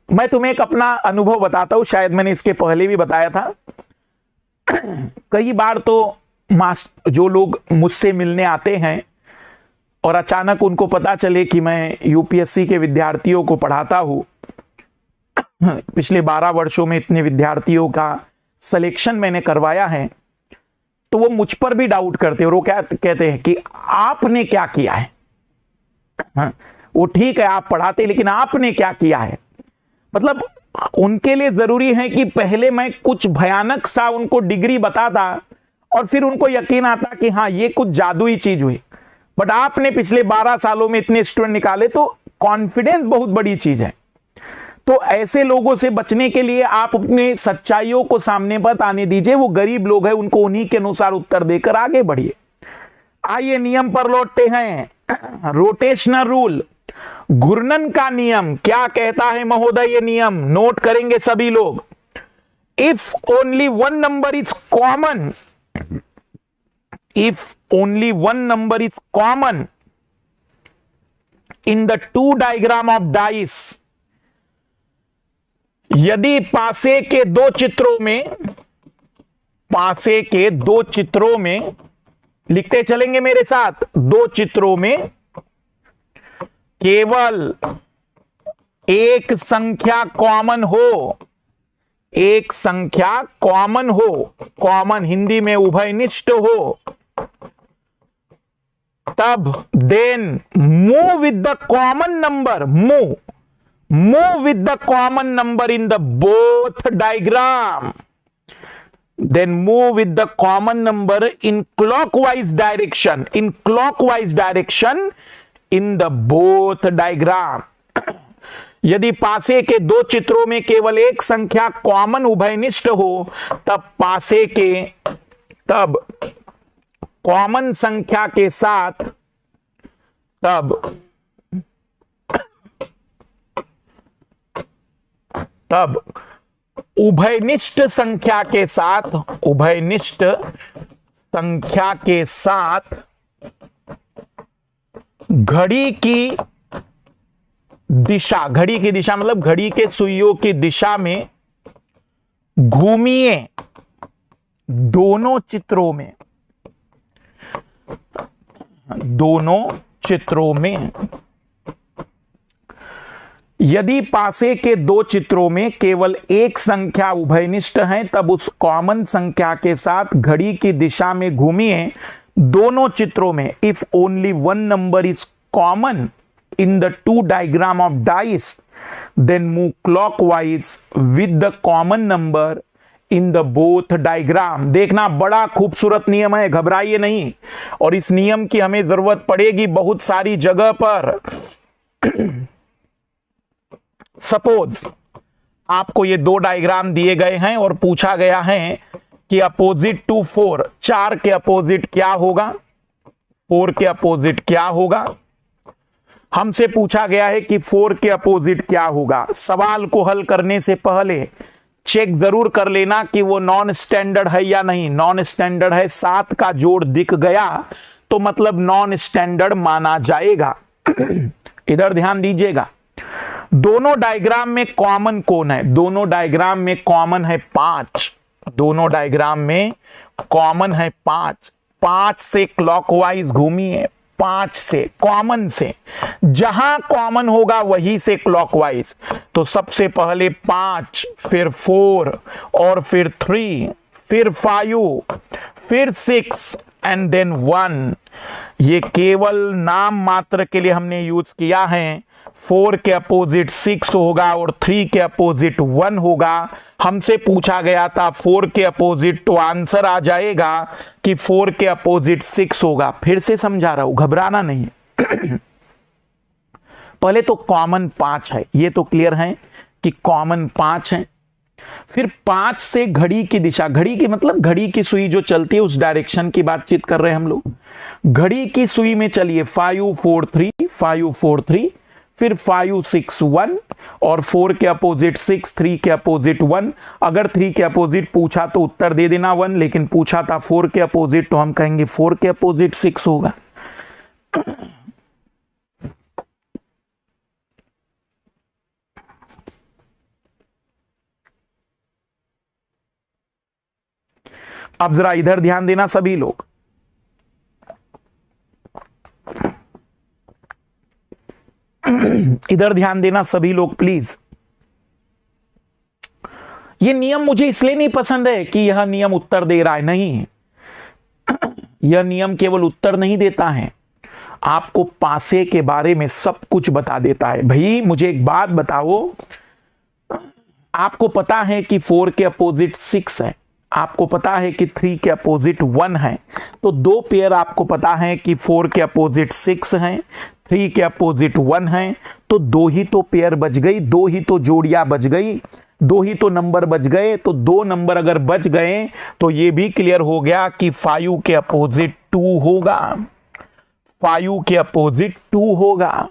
मैं तुम्हें एक अपना अनुभव बताता हूं, शायद मैंने इसके पहले भी बताया था। कई बार तो जो लोग मुझसे मिलने आते हैं और अचानक उनको पता चले कि मैं यूपीएससी के विद्यार्थियों को पढ़ाता हूं, पिछले 12 वर्षों में इतने विद्यार्थियों का सिलेक्शन मैंने करवाया है, तो वो मुझ पर भी डाउट करते हैं और वो क्या कहते हैं कि आपने क्या किया है। वो ठीक है आप पढ़ाते, लेकिन आपने क्या किया है। मतलब उनके लिए जरूरी है कि पहले मैं कुछ भयानक सा उनको डिग्री बताता और फिर उनको यकीन आता कि हाँ ये कुछ जादुई चीज हुई। बट आपने पिछले 12 सालों में इतने स्टूडेंट निकाले, तो कॉन्फिडेंस बहुत बड़ी चीज है। तो ऐसे लोगों से बचने के लिए आप अपने सच्चाइयों को सामने मत आने दीजिए। वो गरीब लोग हैं, उनको उन्हीं के अनुसार उत्तर देकर आगे बढ़िए। आइए नियम पर लौटते हैं। रोटेशनल रूल, घूर्णन का नियम क्या कहता है महोदय? ये नियम नोट करेंगे सभी लोग। If only one number is common, if only one number is common in the two diagram of dice, यदि पासे के दो चित्रों में, पासे के दो चित्रों में, लिखते चलेंगे मेरे साथ, दो चित्रों में केवल एक संख्या कॉमन हो, एक संख्या कॉमन हो, कॉमन हिंदी में उभयनिष्ठ हो, तब then move with the common number, move with the common number in the both diagram, then move with the common number in clockwise direction, in clockwise direction in the both diagram। यदि पासे के दो चित्रों में केवल एक संख्या common उभयनिष्ठ हो, तब पासे के, तब कॉमन संख्या के साथ, तब उभयनिष्ठ संख्या के साथ, उभयनिष्ठ संख्या के साथ घड़ी की दिशा, घड़ी की दिशा मतलब घड़ी के सुइयों की दिशा में घूमिए दोनों चित्रों में, दोनों चित्रों में। यदि पासे के दो चित्रों में केवल एक संख्या उभयनिष्ठ है, तब उस कॉमन संख्या के साथ घड़ी की दिशा में घूमिए दोनों चित्रों में। If only one number is common in the two diagram of dice, then move clockwise with the common number in the both diagram. देखना बड़ा खूबसूरत नियम है, घबराइए नहीं। और इस नियम की हमें जरूरत पड़ेगी बहुत सारी जगह पर। सपोज आपको ये दो डायग्राम दिए गए हैं और पूछा गया है कि अपोजिट टू 4, 4 के अपोजिट क्या होगा, 4 के अपोजिट क्या होगा। हमसे पूछा गया है कि 4 के अपोजिट क्या होगा। सवाल को हल करने से पहले चेक जरूर कर लेना कि वो नॉन स्टैंडर्ड है या नहीं। नॉन स्टैंडर्ड है, 7 का जोड़ दिख गया तो मतलब नॉन स्टैंडर्ड माना जाएगा। इधर ध्यान दीजिएगा। दोनों डायग्राम में कॉमन कौन है? दोनों डायग्राम में कॉमन है 5। दोनों डायग्राम में कॉमन है 5। 5 से क्लॉकवाइज घूमिए, 5 से, कॉमन से, जहां कॉमन होगा वहीं से क्लॉकवाइज। तो सबसे पहले 5, फिर 4 और फिर 3, फिर 5, फिर 6 एंड देन 1। ये केवल नाम मात्र के लिए हमने यूज किया है। 4 के अपोजिट 6 होगा और 3 के अपोजिट 1 होगा। हमसे पूछा गया था 4 के अपोजिट, तो आंसर आ जाएगा कि 4 के अपोजिट 6 होगा। फिर से समझा रहा हूं, घबराना नहीं। पहले तो कॉमन 5 है, ये तो क्लियर है कि कॉमन 5 है। फिर 5 से घड़ी की दिशा, घड़ी की मतलब घड़ी की सुई जो चलती है उस डायरेक्शन की बातचीत कर रहे हैं हम लोग। घड़ी की सुई में चलिए 5 4 3, 5 4 3, फिर 5 6 1 और 4 के अपोजिट 6, 3 के अपोजिट 1। अगर 3 के अपोजिट पूछा तो उत्तर दे देना 1, लेकिन पूछा था 4 के अपोजिट तो हम कहेंगे 4 के अपोजिट 6 होगा। अब जरा इधर ध्यान देना सभी लोग। इधर ध्यान देना सभी लोग प्लीज। यह नियम मुझे इसलिए नहीं पसंद है कि यह नियम उत्तर दे रहा है, नहीं। यह नियम केवल उत्तर नहीं देता है, आपको पासे के बारे में सब कुछ बता देता है। भाई मुझे एक बात बताओ, आपको पता है कि 4 के अपोजिट 6 है, आपको पता है कि 3 के अपोजिट 1 है, तो दो पेयर आपको पता है कि 4 के अपोजिट 6 हैं, 3 के अपोजिट 1 है, तो दो ही तो पेयर बच गई, दो ही तो जोड़ियां बच गई, दो ही तो नंबर बच गए। तो दो नंबर अगर बच गए तो यह भी क्लियर हो गया कि 5 के अपोजिट 2 होगा, 5 के अपोजिट 2 होगा।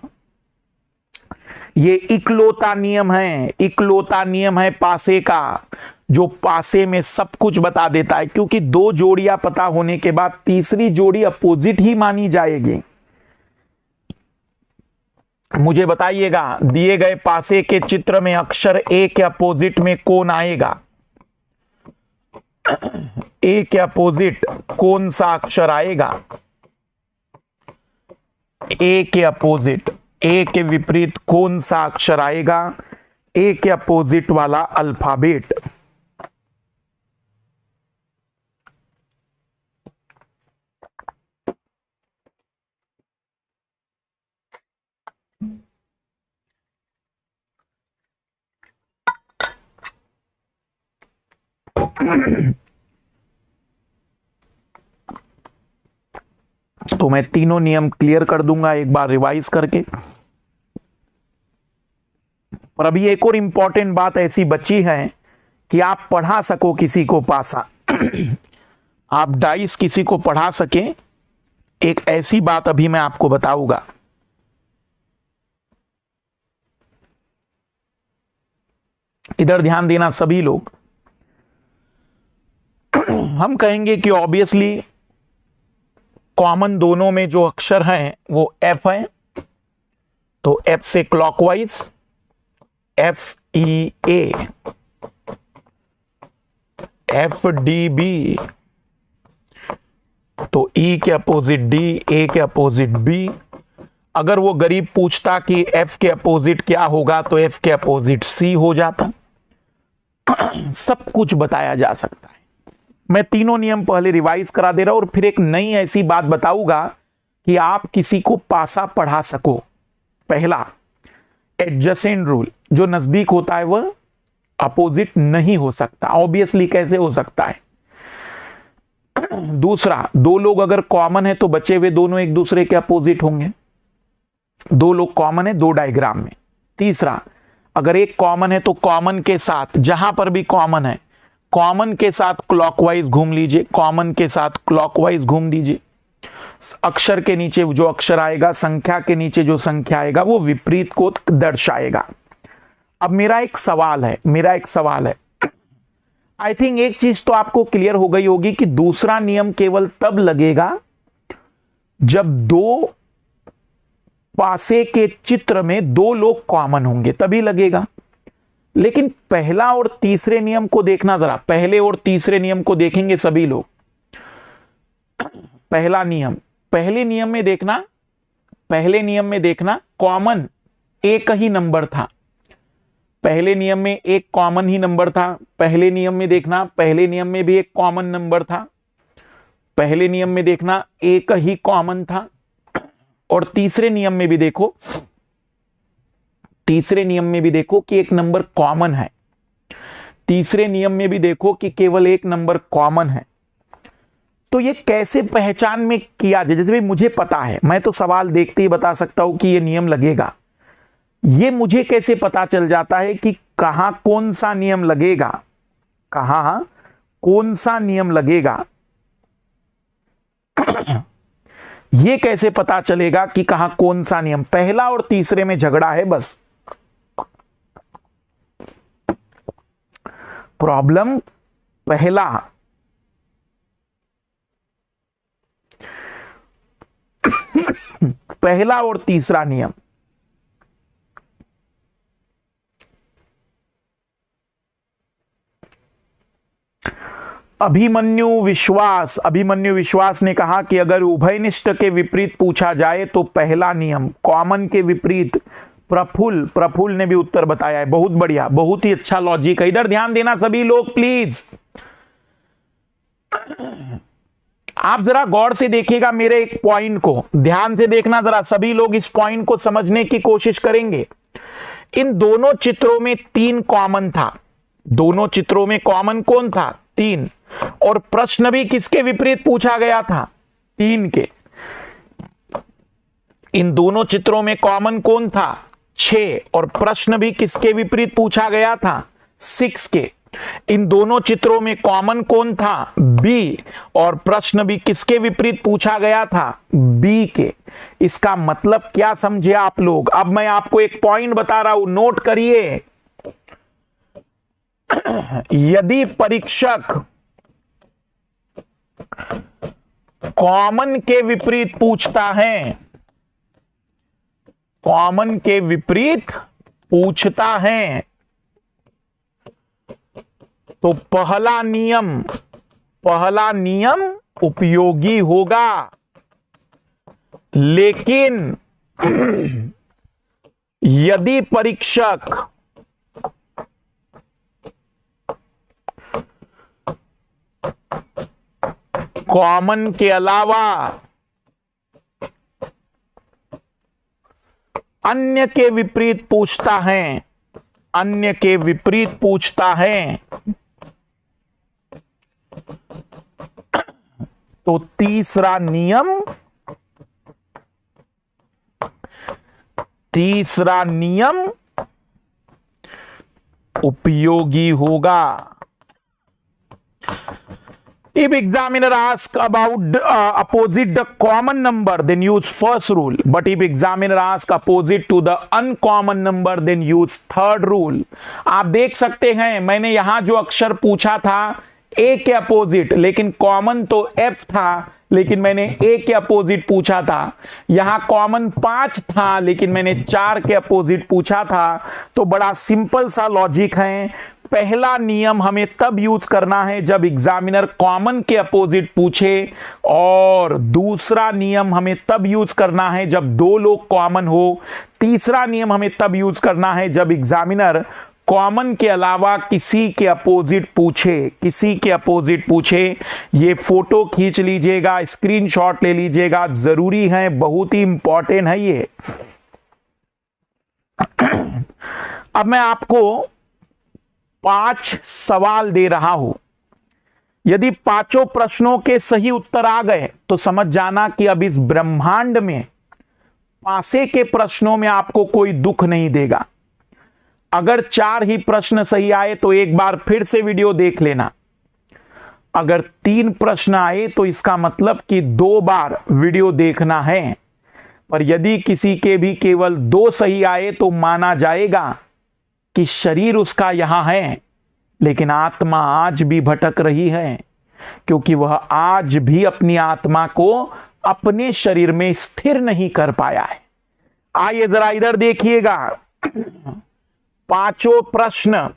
ये इकलौता नियम है, इकलौता नियम है पासे का, जो पासे में सब कुछ बता देता है, क्योंकि दो जोड़ियां पता होने के बाद तीसरी जोड़ी अपोजिट ही मानी जाएगी। मुझे बताइएगा, दिए गए पासे के चित्र में अक्षर ए के अपोजिट में कौन आएगा? ए के अपोजिट कौन सा अक्षर आएगा? ए के अपोजिट, ए के विपरीत कौन सा अक्षर आएगा? ए के अपोजिट वाला अल्फाबेट। तो मैं तीनों नियम क्लियर कर दूंगा एक बार रिवाइज करके। पर अभी एक और इंपॉर्टेंट बात ऐसी बची है कि आप पढ़ा सको किसी को पासा, आप डाइस किसी को पढ़ा सके, एक ऐसी बात अभी मैं आपको बताऊंगा। इधर ध्यान देना सभी लोग। हम कहेंगे कि ऑब्वियसली कॉमन दोनों में जो अक्षर हैं वो एफ है, तो एफ से क्लॉकवाइज FEA, FDB, तो E के अपोजिट D, A के अपोजिट B। अगर वो गरीब पूछता कि F के अपोजिट क्या होगा तो F के अपोजिट C हो जाता। सब कुछ बताया जा सकता है। मैं तीनों नियम पहले रिवाइज करा दे रहा हूं और फिर एक नई ऐसी बात बताऊंगा कि आप किसी को पासा पढ़ा सको। पहला, एडजेसेंट रूल, जो नजदीक होता है वह अपोजिट नहीं हो सकता। ऑब्वियसली कैसे हो सकता है? दूसरा, दो लोग अगर कॉमन है तो बचे हुए दोनों एक दूसरे के अपोजिट होंगे। दो लोग कॉमन है दो डायग्राम में। तीसरा, अगर एक कॉमन है तो कॉमन के साथ, जहां पर भी कॉमन है, कॉमन के साथ क्लॉकवाइज घूम लीजिए, कॉमन के साथ क्लॉकवाइज घूम दीजिए। अक्षर के नीचे जो अक्षर आएगा, संख्या के नीचे जो संख्या आएगा, वो विपरीत को दर्शाएगा। अब मेरा एक सवाल है, आई थिंक एक चीज तो आपको क्लियर हो गई होगी कि दूसरा नियम केवल तब लगेगा जब दो पासे के चित्र में दो लोग कॉमन होंगे, तभी लगेगा। लेकिन पहला और तीसरे नियम को देखना जरा, पहले और तीसरे नियम को देखेंगे सभी लोग। पहला नियम, पहले नियम में देखना कॉमन एक ही नंबर था। पहले नियम में एक कॉमन ही नंबर था। पहले नियम में देखना, पहले नियम में भी एक कॉमन नंबर था। पहले नियम में देखना एक ही कॉमन था। और तीसरे नियम में भी देखो, तीसरे नियम में भी देखो कि एक नंबर कॉमन है। तीसरे नियम में भी देखो कि केवल एक नंबर कॉमन है। तो ये कैसे पहचान में किया जाए? जैसे भाई मुझे पता है, मैं तो सवाल देखते ही बता सकता हूं कि ये नियम लगेगा। ये मुझे कैसे पता चल जाता है कि कहां कौन सा नियम लगेगा, कहां कौन सा नियम लगेगा? ये कैसे पता चलेगा कि कहां कौन सा नियम? पहला और तीसरे में झगड़ा है बस। प्रॉब्लम पहला, पहला और तीसरा नियम। अभिमन्यु विश्वास ने कहा कि अगर उभयनिष्ठ के विपरीत पूछा जाए तो पहला नियम, कॉमन के विपरीत। प्रफुल्ल ने भी उत्तर बताया है। बहुत बढ़िया, बहुत ही अच्छा लॉजिक है। इधर ध्यान देना सभी लोग प्लीज। आप जरा गौर से देखिएगा मेरे एक पॉइंट को, ध्यान से देखना जरा, सभी लोग इस पॉइंट को समझने की कोशिश करेंगे। इन दोनों चित्रों में 3 कॉमन था। दोनों चित्रों में कॉमन कौन था? 3। और प्रश्न भी किसके विपरीत पूछा गया था? 3 के। इन दोनों चित्रों में कॉमन कौन था? 6। और प्रश्न भी किसके विपरीत पूछा गया था? 6 के। इन दोनों चित्रों में कॉमन कौन था? बी। और प्रश्न भी किसके विपरीत पूछा गया था? बी के। इसका मतलब क्या समझे आप लोग? अब मैं आपको एक पॉइंट बता रहा हूं, नोट करिए। यदि परीक्षक कॉमन के विपरीत पूछता है, कॉमन के विपरीत पूछता है, तो पहला नियम उपयोगी होगा। लेकिन यदि परीक्षक कॉमन के अलावा अन्य के विपरीत पूछता है, अन्य के विपरीत पूछता है, तो तीसरा नियम उपयोगी होगा। If examiner asks about opposite the common number, then use first rule. But if examiner asks opposite to the uncommon number, then use third rule. आप देख सकते हैं मैंने यहां जो अक्षर पूछा था ए के अपोजिट, लेकिन कॉमन तो एफ था, लेकिन मैंने ए के अपोजिट पूछा था। यहां कॉमन 5 था, लेकिन मैंने 4 के अपोजिट पूछा था। तो बड़ा सिंपल सा लॉजिक है। पहला नियम हमें तब यूज करना है जब एग्जामिनर कॉमन के अपोजिट पूछे, और दूसरा नियम हमें तब यूज करना है जब 2 लोग कॉमन हो। तीसरा नियम हमें तब यूज करना है जब एग्जामिनर कॉमन के अलावा किसी के अपोजिट पूछे। ये फोटो खींच लीजिएगा, स्क्रीनशॉट ले लीजिएगा, जरूरी है, बहुत ही इंपॉर्टेंट है ये। अब मैं आपको 5 सवाल दे रहा हूं। यदि 5 प्रश्नों के सही उत्तर आ गए तो समझ जाना कि अब इस ब्रह्मांड में पासे के प्रश्नों में आपको कोई दुख नहीं देगा। अगर 4 ही प्रश्न सही आए तो एक बार फिर से वीडियो देख लेना। अगर 3 प्रश्न आए तो इसका मतलब कि 2 बार वीडियो देखना है। पर यदि किसी के भी केवल 2 सही आए तो माना जाएगा कि शरीर उसका यहां है, लेकिन आत्मा आज भी भटक रही है, क्योंकि वह आज भी अपनी आत्मा को अपने शरीर में स्थिर नहीं कर पाया है। आइए जरा इधर देखिएगा। 5 प्रश्न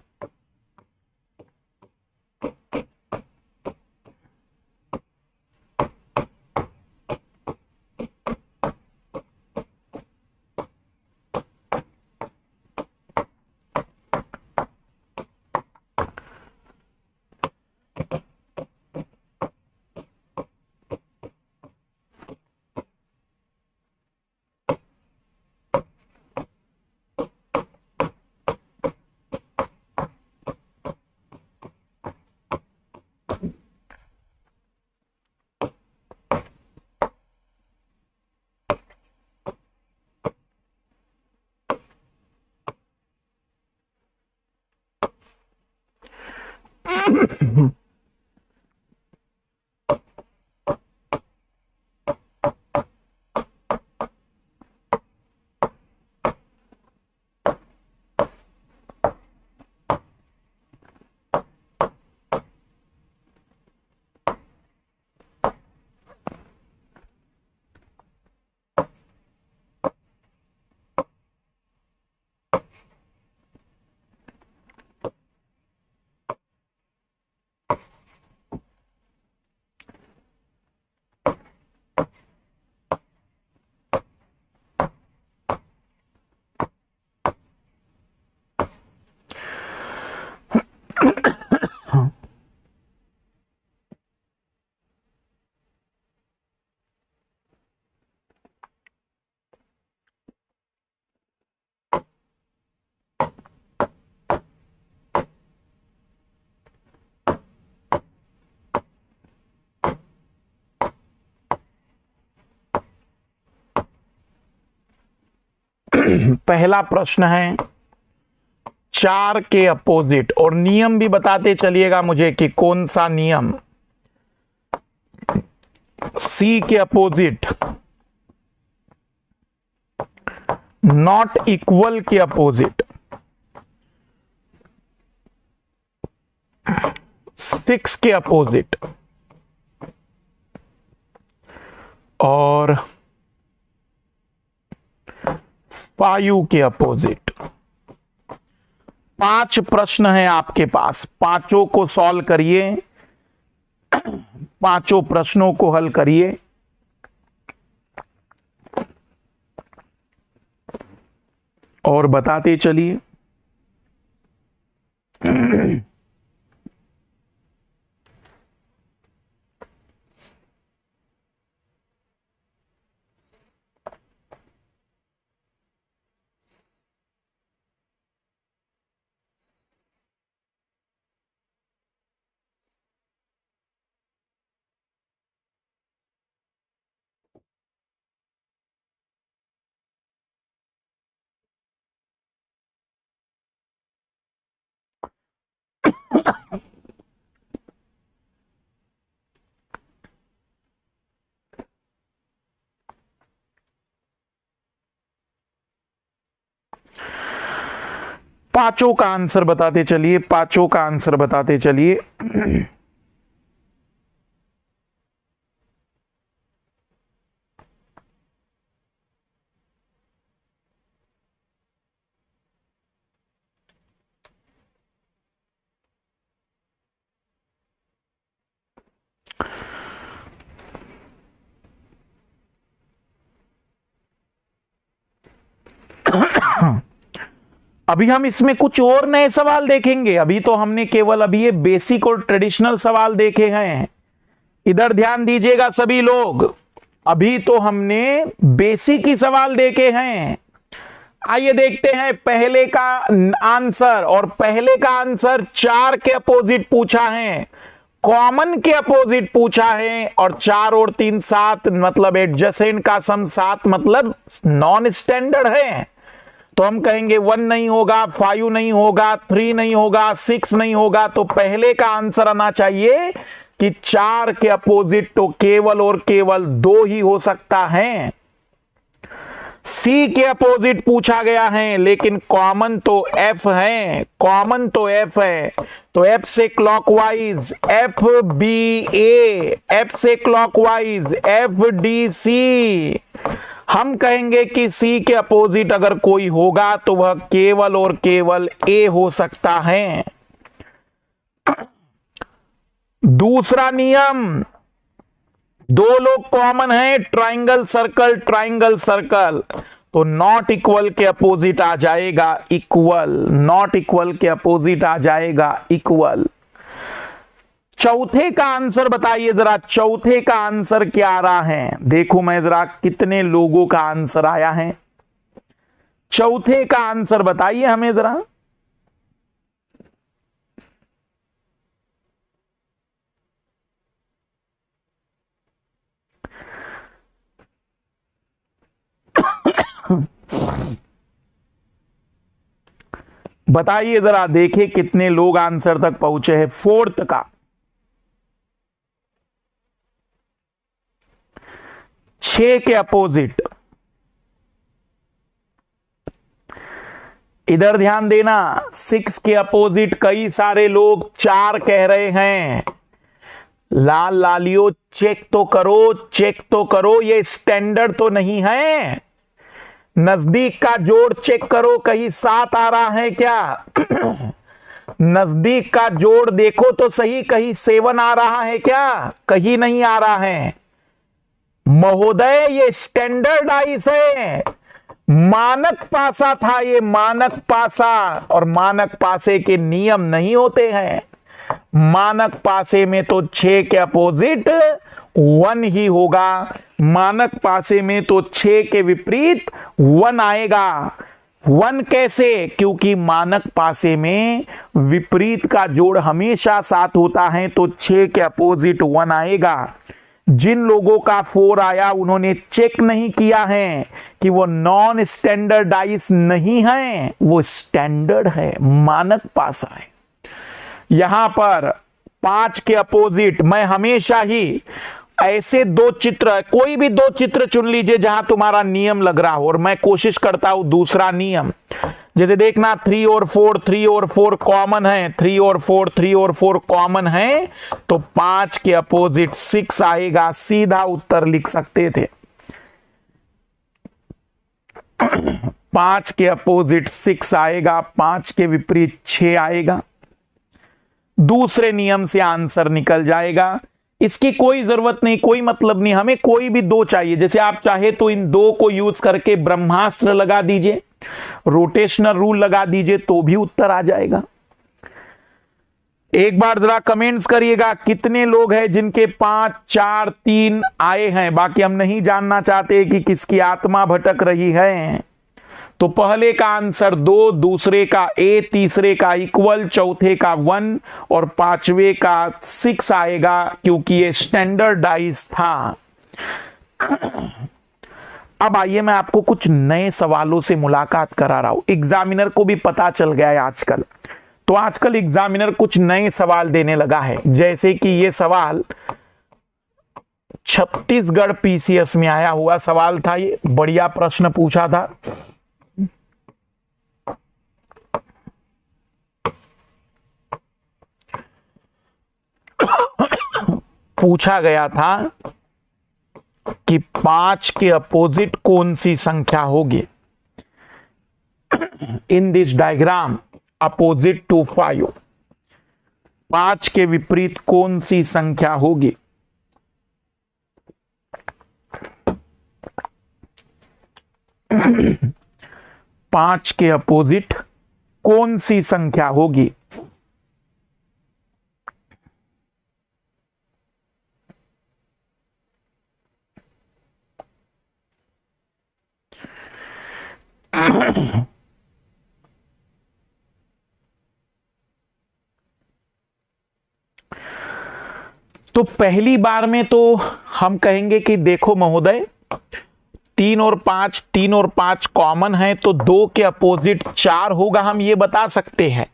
पहला प्रश्न है 4 के अपोजिट, और नियम भी बताते चलिएगा मुझे कि कौन सा नियम। C के अपोजिट, नॉट इक्वल के अपोजिट, 6 के अपोजिट और 5 के अपोजिट। 5 प्रश्न हैं आपके पास, पांचों को सॉल्व करिए, पांचों प्रश्नों को हल करिए। और बताते चलिए। पांचों का आंसर बताते चलिए, पांचों का आंसर बताते चलिए। अभी हम इसमें कुछ और नए सवाल देखेंगे। अभी तो हमने केवल अभी ये बेसिक और ट्रेडिशनल सवाल देखे हैं। इधर ध्यान दीजिएगा सभी लोग, अभी तो हमने बेसिक ही सवाल देखे हैं। आइए देखते हैं पहले का आंसर, और पहले का आंसर 4 के अपोजिट पूछा है, कॉमन के अपोजिट पूछा है, और 4 और 3 7 मतलब एडजेसेंट का सम 7 मतलब नॉन स्टैंडर्ड है। तो हम कहेंगे 1 नहीं होगा, 5 नहीं होगा, 3 नहीं होगा, 6 नहीं होगा। तो पहले का आंसर आना चाहिए कि 4 के अपोजिट तो केवल और केवल 2 ही हो सकता है। सी के अपोजिट पूछा गया है, लेकिन कॉमन तो एफ है, कॉमन तो एफ है। तो एफ से क्लॉकवाइज एफ बी ए, एफ से क्लॉकवाइज एफ डी सी। हम कहेंगे कि सी के अपोजिट अगर कोई होगा तो वह केवल और केवल ए हो सकता है। दूसरा नियम, 2 लोग कॉमन है, ट्राइंगल सर्कल, ट्राइंगल सर्कल, तो नॉट इक्वल के अपोजिट आ जाएगा इक्वल, नॉट इक्वल के अपोजिट आ जाएगा इक्वल। चौथे का आंसर बताइए जरा, चौथे का आंसर क्या आ रहा है? देखो मैं जरा कितने लोगों का आंसर आया है। चौथे का आंसर बताइए हमें जरा। बताइए जरा, देखे कितने लोग आंसर तक पहुंचे हैं। फोर्थ का 6 के अपोजिट, इधर ध्यान देना, 6 के अपोजिट कई सारे लोग 4 कह रहे हैं। लाल लालियो चेक तो करो, चेक तो करो, ये स्टैंडर्ड तो नहीं है। नजदीक का जोड़ चेक करो, कहीं 7 आ रहा है क्या? नजदीक का जोड़ देखो तो सही, कहीं 7 आ रहा है क्या? कहीं नहीं आ रहा है महोदय, ये स्टैंडर्डाइज है। मानक पासा था ये, मानक पासा, और मानक पासे के नियम नहीं होते हैं। मानक पासे में तो 6 के अपोजिट 1 ही होगा, मानक पासे में तो 6 के विपरीत 1 आएगा। 1 कैसे? क्योंकि मानक पासे में विपरीत का जोड़ हमेशा 7 होता है, तो 6 के अपोजिट 1 आएगा। जिन लोगों का 4 आया उन्होंने चेक नहीं किया है कि वो नॉन स्टैंडर्डाइज नहीं है, वो स्टैंडर्ड है, मानक पासा है। यहां पर 5 के अपोजिट मैं हमेशा ही ऐसे दो चित्र, कोई भी दो चित्र चुन लीजिए जहां तुम्हारा नियम लग रहा हो, और मैं कोशिश करता हूं दूसरा नियम। जैसे देखना 3 और 4, 3 और 4 कॉमन है, 3 और 4, 3 और 4 कॉमन है, तो 5 के अपोजिट 6 आएगा, सीधा उत्तर लिख सकते थे। 5 के अपोजिट 6 आएगा, 5 के विपरीत 6 आएगा, दूसरे नियम से आंसर निकल जाएगा। इसकी कोई जरूरत नहीं, कोई मतलब नहीं, हमें कोई भी दो चाहिए। जैसे आप चाहे तो इन दो को यूज करके ब्रह्मास्त्र लगा दीजिए, रोटेशनल रूल लगा दीजिए, तो भी उत्तर आ जाएगा। एक बार जरा कमेंट्स करिएगा कितने लोग हैं जिनके 5, 4, 3 आए हैं। बाकी हम नहीं जानना चाहते कि किसकी आत्मा भटक रही है। तो पहले का आंसर 2, दूसरे का A, तीसरे का इक्वल, चौथे का 1 और पांचवे का 6 आएगा, क्योंकि ये स्टैंडर्डाइज था। अब आइए मैं आपको कुछ नए सवालों से मुलाकात करा रहा हूं। एग्जामिनर को भी पता चल गया है आजकल, तो आजकल एग्जामिनर कुछ नए सवाल देने लगा है। जैसे कि ये सवाल छत्तीसगढ़ पीसीएस में आया हुआ सवाल था, ये बढ़िया प्रश्न पूछा था। पूछा गया था कि 5 के अपोजिट कौन सी संख्या होगी in this diagram opposite to 5। 5 के विपरीत कौन सी संख्या होगी? पांच के अपोजिट कौन सी संख्या होगी? तो पहली बार में तो हम कहेंगे कि देखो महोदय, 3 और 5 कॉमन है, तो 2 के अपोजिट 4 होगा, हम ये बता सकते हैं।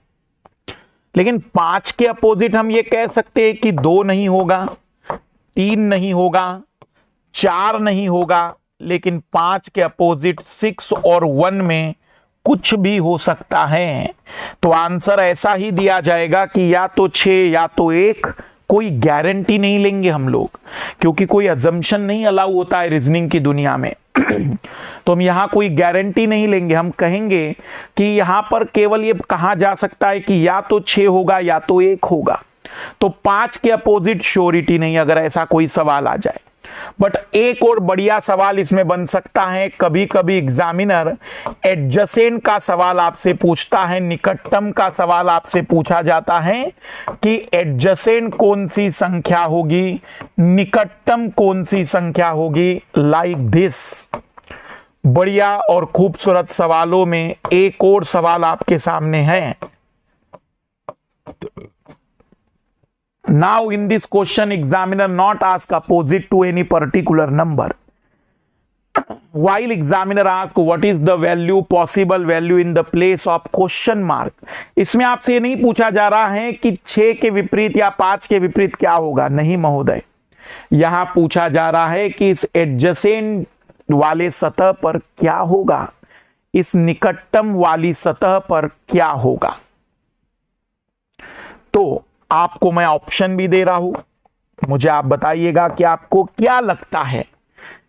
लेकिन 5 के अपोजिट हम ये कह सकते हैं कि 2 नहीं होगा, 3 नहीं होगा, 4 नहीं होगा, लेकिन 5 के अपोजिट 6 और 1 में कुछ भी हो सकता है। तो आंसर ऐसा ही दिया जाएगा कि या तो 6 या तो 1। कोई गारंटी नहीं लेंगे हम लोग, क्योंकि कोई अजम्पशन नहीं अलाउ होता है रीजनिंग की दुनिया में। तो हम यहां कोई गारंटी नहीं लेंगे, हम कहेंगे कि यहां पर केवल ये कहा जा सकता है कि या तो 6 होगा या तो 1 होगा। तो 5 के अपोजिट श्योरिटी नहीं अगर ऐसा कोई सवाल आ जाए। बट एक और बढ़िया सवाल इसमें बन सकता है, कभी कभी एग्जामिनर एडजेसेंट का सवाल आपसे पूछता है, निकटतम का सवाल आपसे पूछा जाता है कि एडजेसेंट कौन सी संख्या होगी, निकटतम कौन सी संख्या होगी, लाइक दिस। बढ़िया और खूबसूरत सवालों में एक और सवाल आपके सामने है। Now in this question examiner not ask opposite to any particular number. While examiner ask what is the value, possible value in the place of question mark, इसमें आपसे नहीं पूछा जा रहा है कि 6 के विपरीत या 5 के विपरीत क्या होगा, नहीं महोदय। यहां पूछा जा रहा है कि इस एडजेसेंट वाले सतह पर क्या होगा, इस निकटतम वाली सतह पर क्या होगा। तो आपको मैं ऑप्शन भी दे रहा हूं, मुझे आप बताइएगा कि आपको क्या लगता है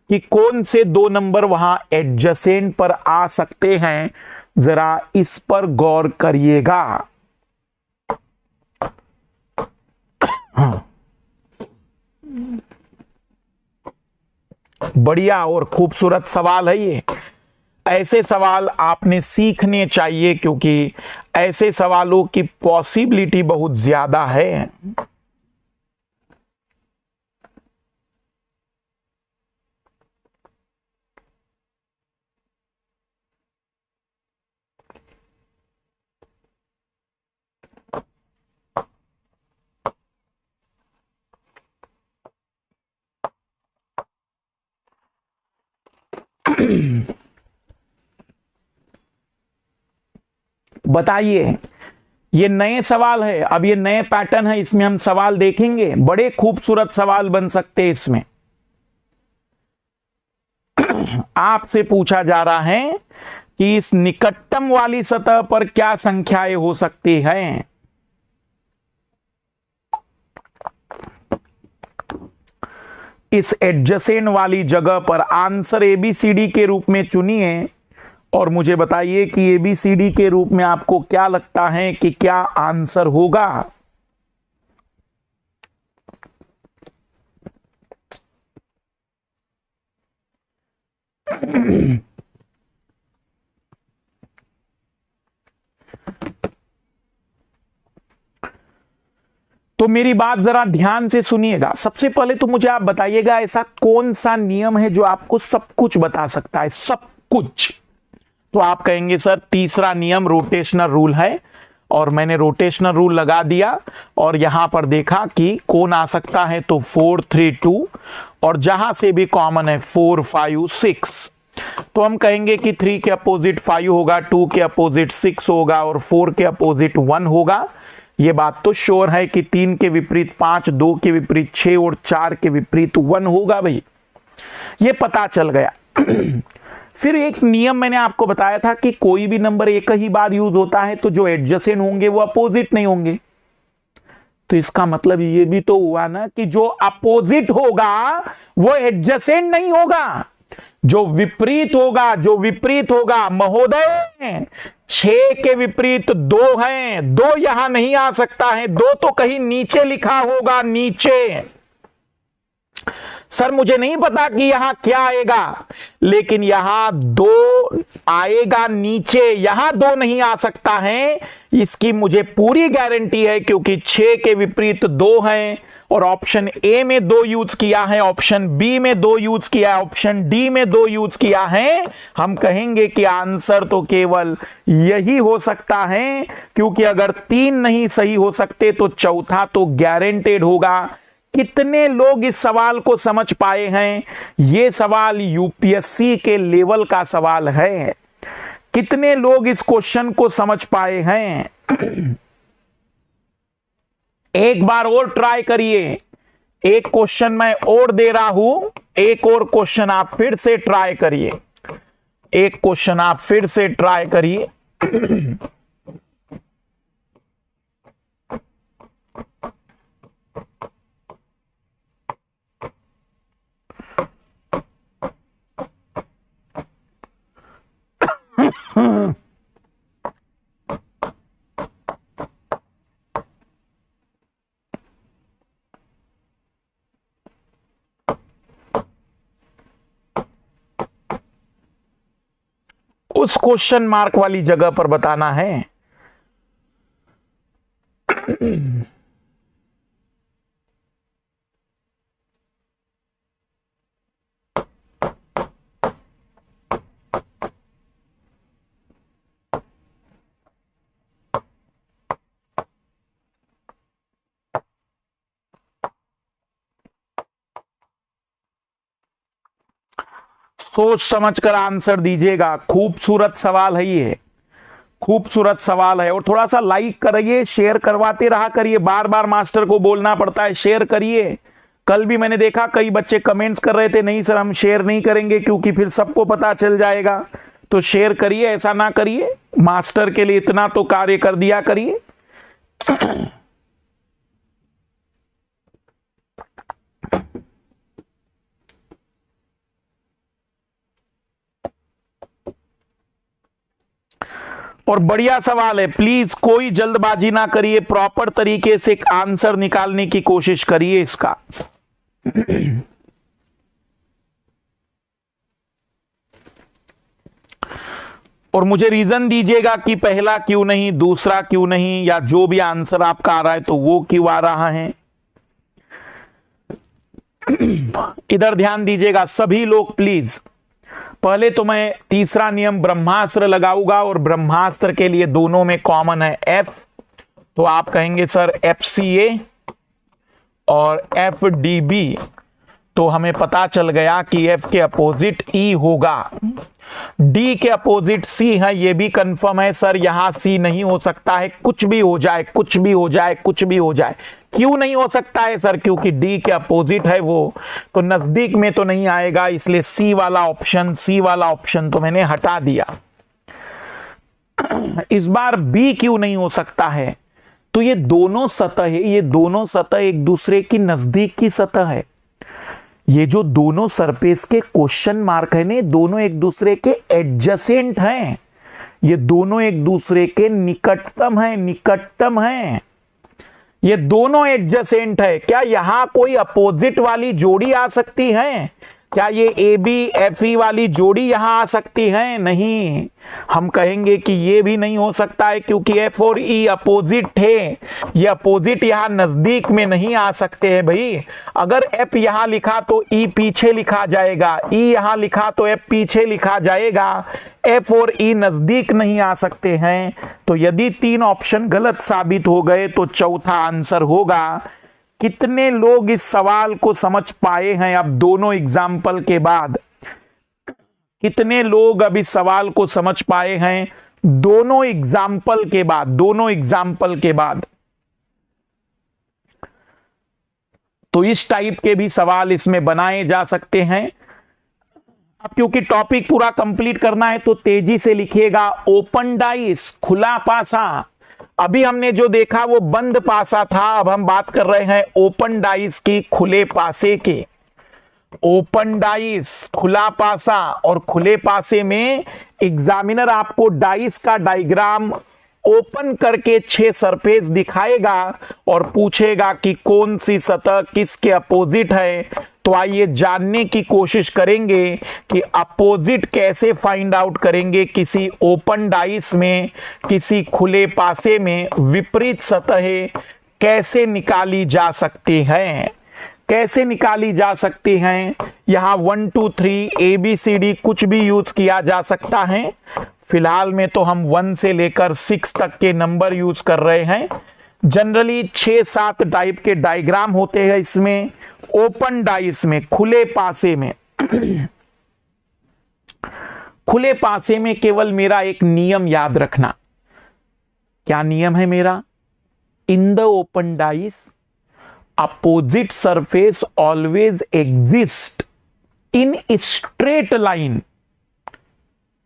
कि कौन से 2 नंबर वहां एडजेसेंट पर आ सकते हैं। जरा इस पर गौर करिएगा। बढ़िया और खूबसूरत सवाल है ये। ऐसे सवाल आपने सीखने चाहिए, क्योंकि ऐसे सवालों की पॉसिबिलिटी बहुत ज्यादा है। बताइए, ये नए सवाल है, अब ये नए पैटर्न है, इसमें हम सवाल देखेंगे, बड़े खूबसूरत सवाल बन सकते हैं इसमें। आपसे पूछा जा रहा है कि इस निकटतम वाली सतह पर क्या संख्याएं हो सकती हैं। इस एडजेसेंट वाली जगह पर आंसर एबीसीडी के रूप में चुनिए और मुझे बताइए कि एबीसीडी के रूप में आपको क्या लगता है कि क्या आंसर होगा। तो मेरी बात जरा ध्यान से सुनिएगा। सबसे पहले तो मुझे आप बताइएगा ऐसा कौन सा नियम है जो आपको सब कुछ बता सकता है, सब कुछ। तो आप कहेंगे सर तीसरा नियम रोटेशनल रूल है, और मैंने रोटेशनल रूल लगा दिया और यहां पर देखा कि कौन आ सकता है, तो 4 3 2, और जहां से भी कॉमन है 4 5 6। तो हम कहेंगे कि 3 के अपोजिट 5 होगा, 2 के अपोजिट 6 होगा और 4 के अपोजिट 1 होगा। ये बात तो श्योर है कि 3 के विपरीत 5, 2 के विपरीत 6 और 4 के विपरीत 1 होगा भाई, ये पता चल गया। फिर एक नियम मैंने आपको बताया था कि कोई भी नंबर एक ही बार यूज होता है तो जो एडजेसेंट होंगे वो अपोजिट नहीं होंगे। तो इसका मतलब ये भी तो हुआ ना कि जो अपोजिट होगा वो एडजेसेंट नहीं होगा, जो विपरीत होगा महोदय 6 के विपरीत 2 है, 2 यहां नहीं आ सकता है, 2 तो कहीं नीचे लिखा होगा, नीचे। सर मुझे नहीं पता कि यहां क्या आएगा, लेकिन यहां 2 आएगा नीचे, यहां 2 नहीं आ सकता है, इसकी मुझे पूरी गारंटी है, क्योंकि 6 के विपरीत 2 है और ऑप्शन ए में 2 यूज किया है, ऑप्शन बी में 2 यूज किया है, ऑप्शन डी में 2 यूज किया है। हम कहेंगे कि आंसर तो केवल यही हो सकता है, क्योंकि अगर 3 नहीं सही हो सकते तो चौथा तो गारंटेड होगा। कितने लोग इस सवाल को समझ पाए हैं? यह सवाल यूपीएससी के लेवल का सवाल है। कितने लोग इस क्वेश्चन को समझ पाए हैं? एक बार और ट्राई करिए, एक क्वेश्चन मैं और दे रहा हूं, एक और क्वेश्चन आप फिर से ट्राई करिए, एक क्वेश्चन आप फिर से ट्राई करिए। उस क्वेश्चन मार्क वाली जगह पर बताना है। सोच समझकर आंसर दीजिएगा। खूबसूरत सवाल है ये, खूबसूरत सवाल है। और थोड़ा सा लाइक करिए, शेयर करवाते रहा करिए, बार बार मास्टर को बोलना पड़ता है शेयर करिए। कल भी मैंने देखा कई बच्चे कमेंट्स कर रहे थे, नहीं सर हम शेयर नहीं करेंगे क्योंकि फिर सबको पता चल जाएगा। तो शेयर करिए, ऐसा ना करिए, मास्टर के लिए इतना तो कार्य कर दिया करिए। और बढ़िया सवाल है, प्लीज कोई जल्दबाजी ना करिए, प्रॉपर तरीके से एक आंसर निकालने की कोशिश करिए इसका। और मुझे रीजन दीजिएगा कि पहला क्यों नहीं, दूसरा क्यों नहीं, या जो भी आंसर आपका आ रहा है तो वो क्यों आ रहा है। इधर ध्यान दीजिएगा सभी लोग प्लीज। पहले तो मैं तीसरा नियम ब्रह्मास्त्र लगाऊंगा, और ब्रह्मास्त्र के लिए दोनों में कॉमन है F, तो आप कहेंगे सर FCA और FDB, तो हमें पता चल गया कि F के अपोजिट E होगा। D के अपोजिट C है, ये भी कंफर्म है सर, यहां C नहीं हो सकता है, कुछ भी हो जाए, कुछ भी हो जाए, कुछ भी हो जाए। क्यों नहीं हो सकता है सर? क्योंकि D के अपोजिट है वो, तो नजदीक में तो नहीं आएगा, इसलिए C वाला ऑप्शन तो मैंने हटा दिया। इस बार B क्यों नहीं हो सकता है? तो ये दोनों सतह एक दूसरे की नजदीक की सतह है। ये जो दोनों सरफेस के क्वेश्चन मार्क है ने, दोनों एक दूसरे के एडजेसेंट हैं, ये दोनों एक दूसरे के निकटतम हैं, ये दोनों एडजेसेंट है। क्या यहां कोई अपोजिट वाली जोड़ी आ सकती है? क्या ये ABFE वाली जोड़ी यहां आ सकती है? नहीं, हम कहेंगे कि ये भी नहीं हो सकता है, क्योंकि F और E अपोजिट थे, ये अपोजिट यहां नजदीक में नहीं आ सकते हैं भाई। अगर F यहां लिखा तो E पीछे लिखा जाएगा, E यहां लिखा तो F पीछे लिखा जाएगा, F और E नजदीक नहीं आ सकते हैं। तो यदि 3 ऑप्शन गलत साबित हो गए तो चौथा आंसर होगा। कितने लोग इस सवाल को समझ पाए हैं? अब दोनों एग्जाम्पल के बाद कितने लोग अब इस सवाल को समझ पाए हैं? दोनों एग्जाम्पल के बाद। तो इस टाइप के भी सवाल इसमें बनाए जा सकते हैं। अब क्योंकि टॉपिक पूरा कंप्लीट करना है तो तेजी से लिखिएगा। ओपन डाइस, खुला पासा। अभी हमने जो देखा वो बंद पासा था, अब हम बात कर रहे हैं ओपन डाइस की, खुले पासे की। ओपन डाइस, खुला पासा, और खुले पासे में एग्जामिनर आपको डाइस का डायग्राम ओपन करके 6 सरफेस दिखाएगा और पूछेगा कि कौन सी सतह किसके अपोजिट है। तो आइए जानने की कोशिश करेंगे कि अपोजिट कैसे फाइंड आउट करेंगे किसी ओपन डाइस में, किसी खुले पासे में। विपरीत सतहें कैसे निकाली जा सकती हैं, यहां 1 2 3 ABCD कुछ भी यूज किया जा सकता है। फिलहाल में तो हम 1 से लेकर 6 तक के नंबर यूज कर रहे हैं। जनरली 6-7 टाइप के डायग्राम होते हैं इसमें, ओपन डाइस में, खुले पासे में। खुले पासे में केवल मेरा एक नियम याद रखना। क्या नियम है मेरा? In the open dice opposite surface always exist in straight line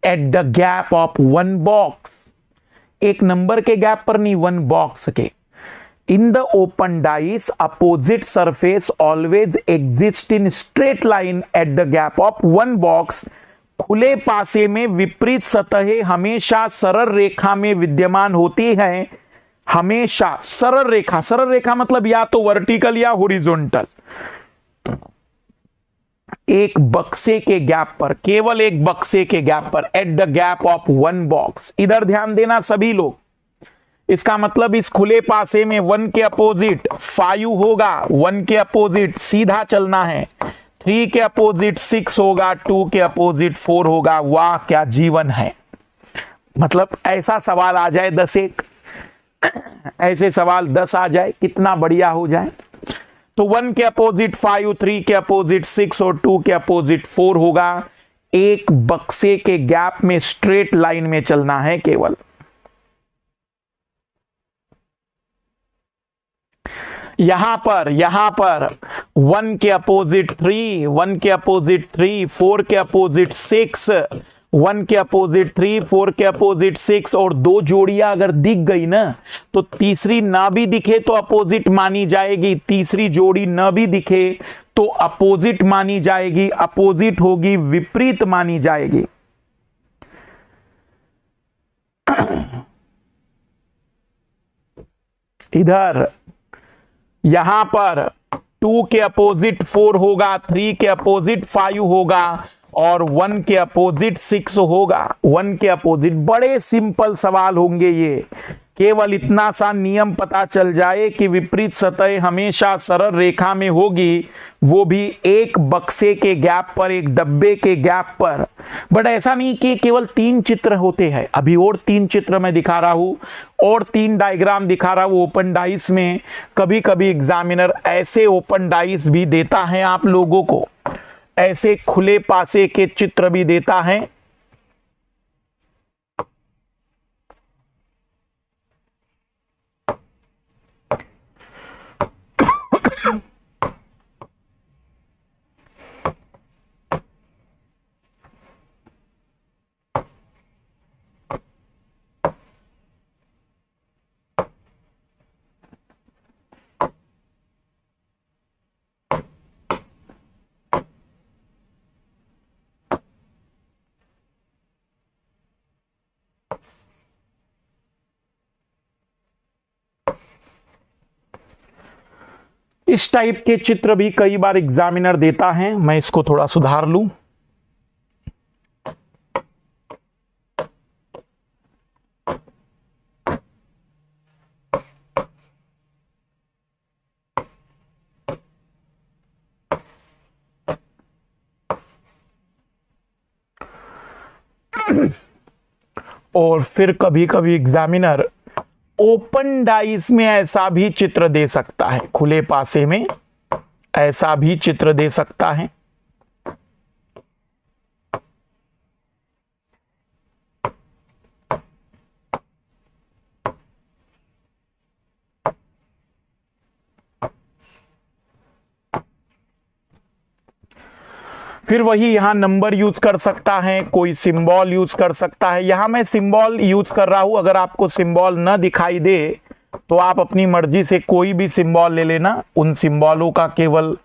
at the gap of 1 box. एक नंबर के गैप पर नहीं, 1 बॉक्स के। In the open dice, opposite surface always exists in straight line at the gap of 1 box. खुले पासे में विपरीत सतहें हमेशा सरल रेखा में विद्यमान होती हैं। हमेशा सरल रेखा मतलब या तो वर्टिकल या हॉरिजॉन्टल। एक बक्से के गैप पर, केवल एक बक्से के गैप पर, at the gap of 1 box. इधर ध्यान देना सभी लोग। इसका मतलब इस खुले पासे में 1 के अपोजिट 5 होगा, 1 के अपोजिट सीधा चलना है, 3 के अपोजिट 6 होगा, 2 के अपोजिट 4 होगा। वाह क्या जीवन है! मतलब ऐसा सवाल आ जाए 10-1, ऐसे सवाल 10 आ जाए, कितना बढ़िया हो जाए। तो 1 के अपोजिट 5, 3 के अपोजिट 6 और 2 के अपोजिट 4 होगा। एक बक्से के गैप में स्ट्रेट लाइन में चलना है केवल। यहां पर 1 के अपोजिट 3, 1 के अपोजिट 3, 4 के अपोजिट 6, 1 के अपोजिट 3, 4 के अपोजिट 6 और 2 जोड़ियां अगर दिख गई ना, तो तीसरी ना भी दिखे तो अपोजिट मानी जाएगी, तीसरी जोड़ी ना भी दिखे तो अपोजिट मानी जाएगी, अपोजिट होगी, विपरीत मानी जाएगी। इधर यहां पर 2 के अपोजिट 4 होगा, 3 के अपोजिट 5 होगा और 1 के अपोजिट 6 होगा। 1 के अपोजिट, बड़े सिंपल सवाल होंगे ये। केवल इतना सा नियम पता चल जाए कि विपरीत सतह हमेशा सरल रेखा में होगी, वो भी एक बक्से के गैप पर, एक डब्बे के गैप पर। बट ऐसा नहीं कि केवल 3 चित्र होते हैं, अभी और 3 चित्र मैं दिखा रहा हूं और 3 डायग्राम दिखा रहा हूं ओपन डाइस में। कभी कभी एग्जामिनर ऐसे ओपन डाइस भी देता है आप लोगों को, ऐसे खुले पासे के चित्र भी देता है। इस टाइप के चित्र भी कई बार एग्जामिनर देता है। मैं इसको थोड़ा सुधार लूं। और फिर कभी कभी एग्जामिनर ओपन डाइस में ऐसा भी चित्र दे सकता है, खुले पासे में ऐसा भी चित्र दे सकता है। फिर वही यहां नंबर यूज कर सकता है, कोई सिंबल यूज कर सकता है। यहां मैं सिंबल यूज कर रहा हूं, अगर आपको सिंबल न दिखाई दे तो आप अपनी मर्जी से कोई भी सिंबल ले लेना। उन सिंबलों का केवल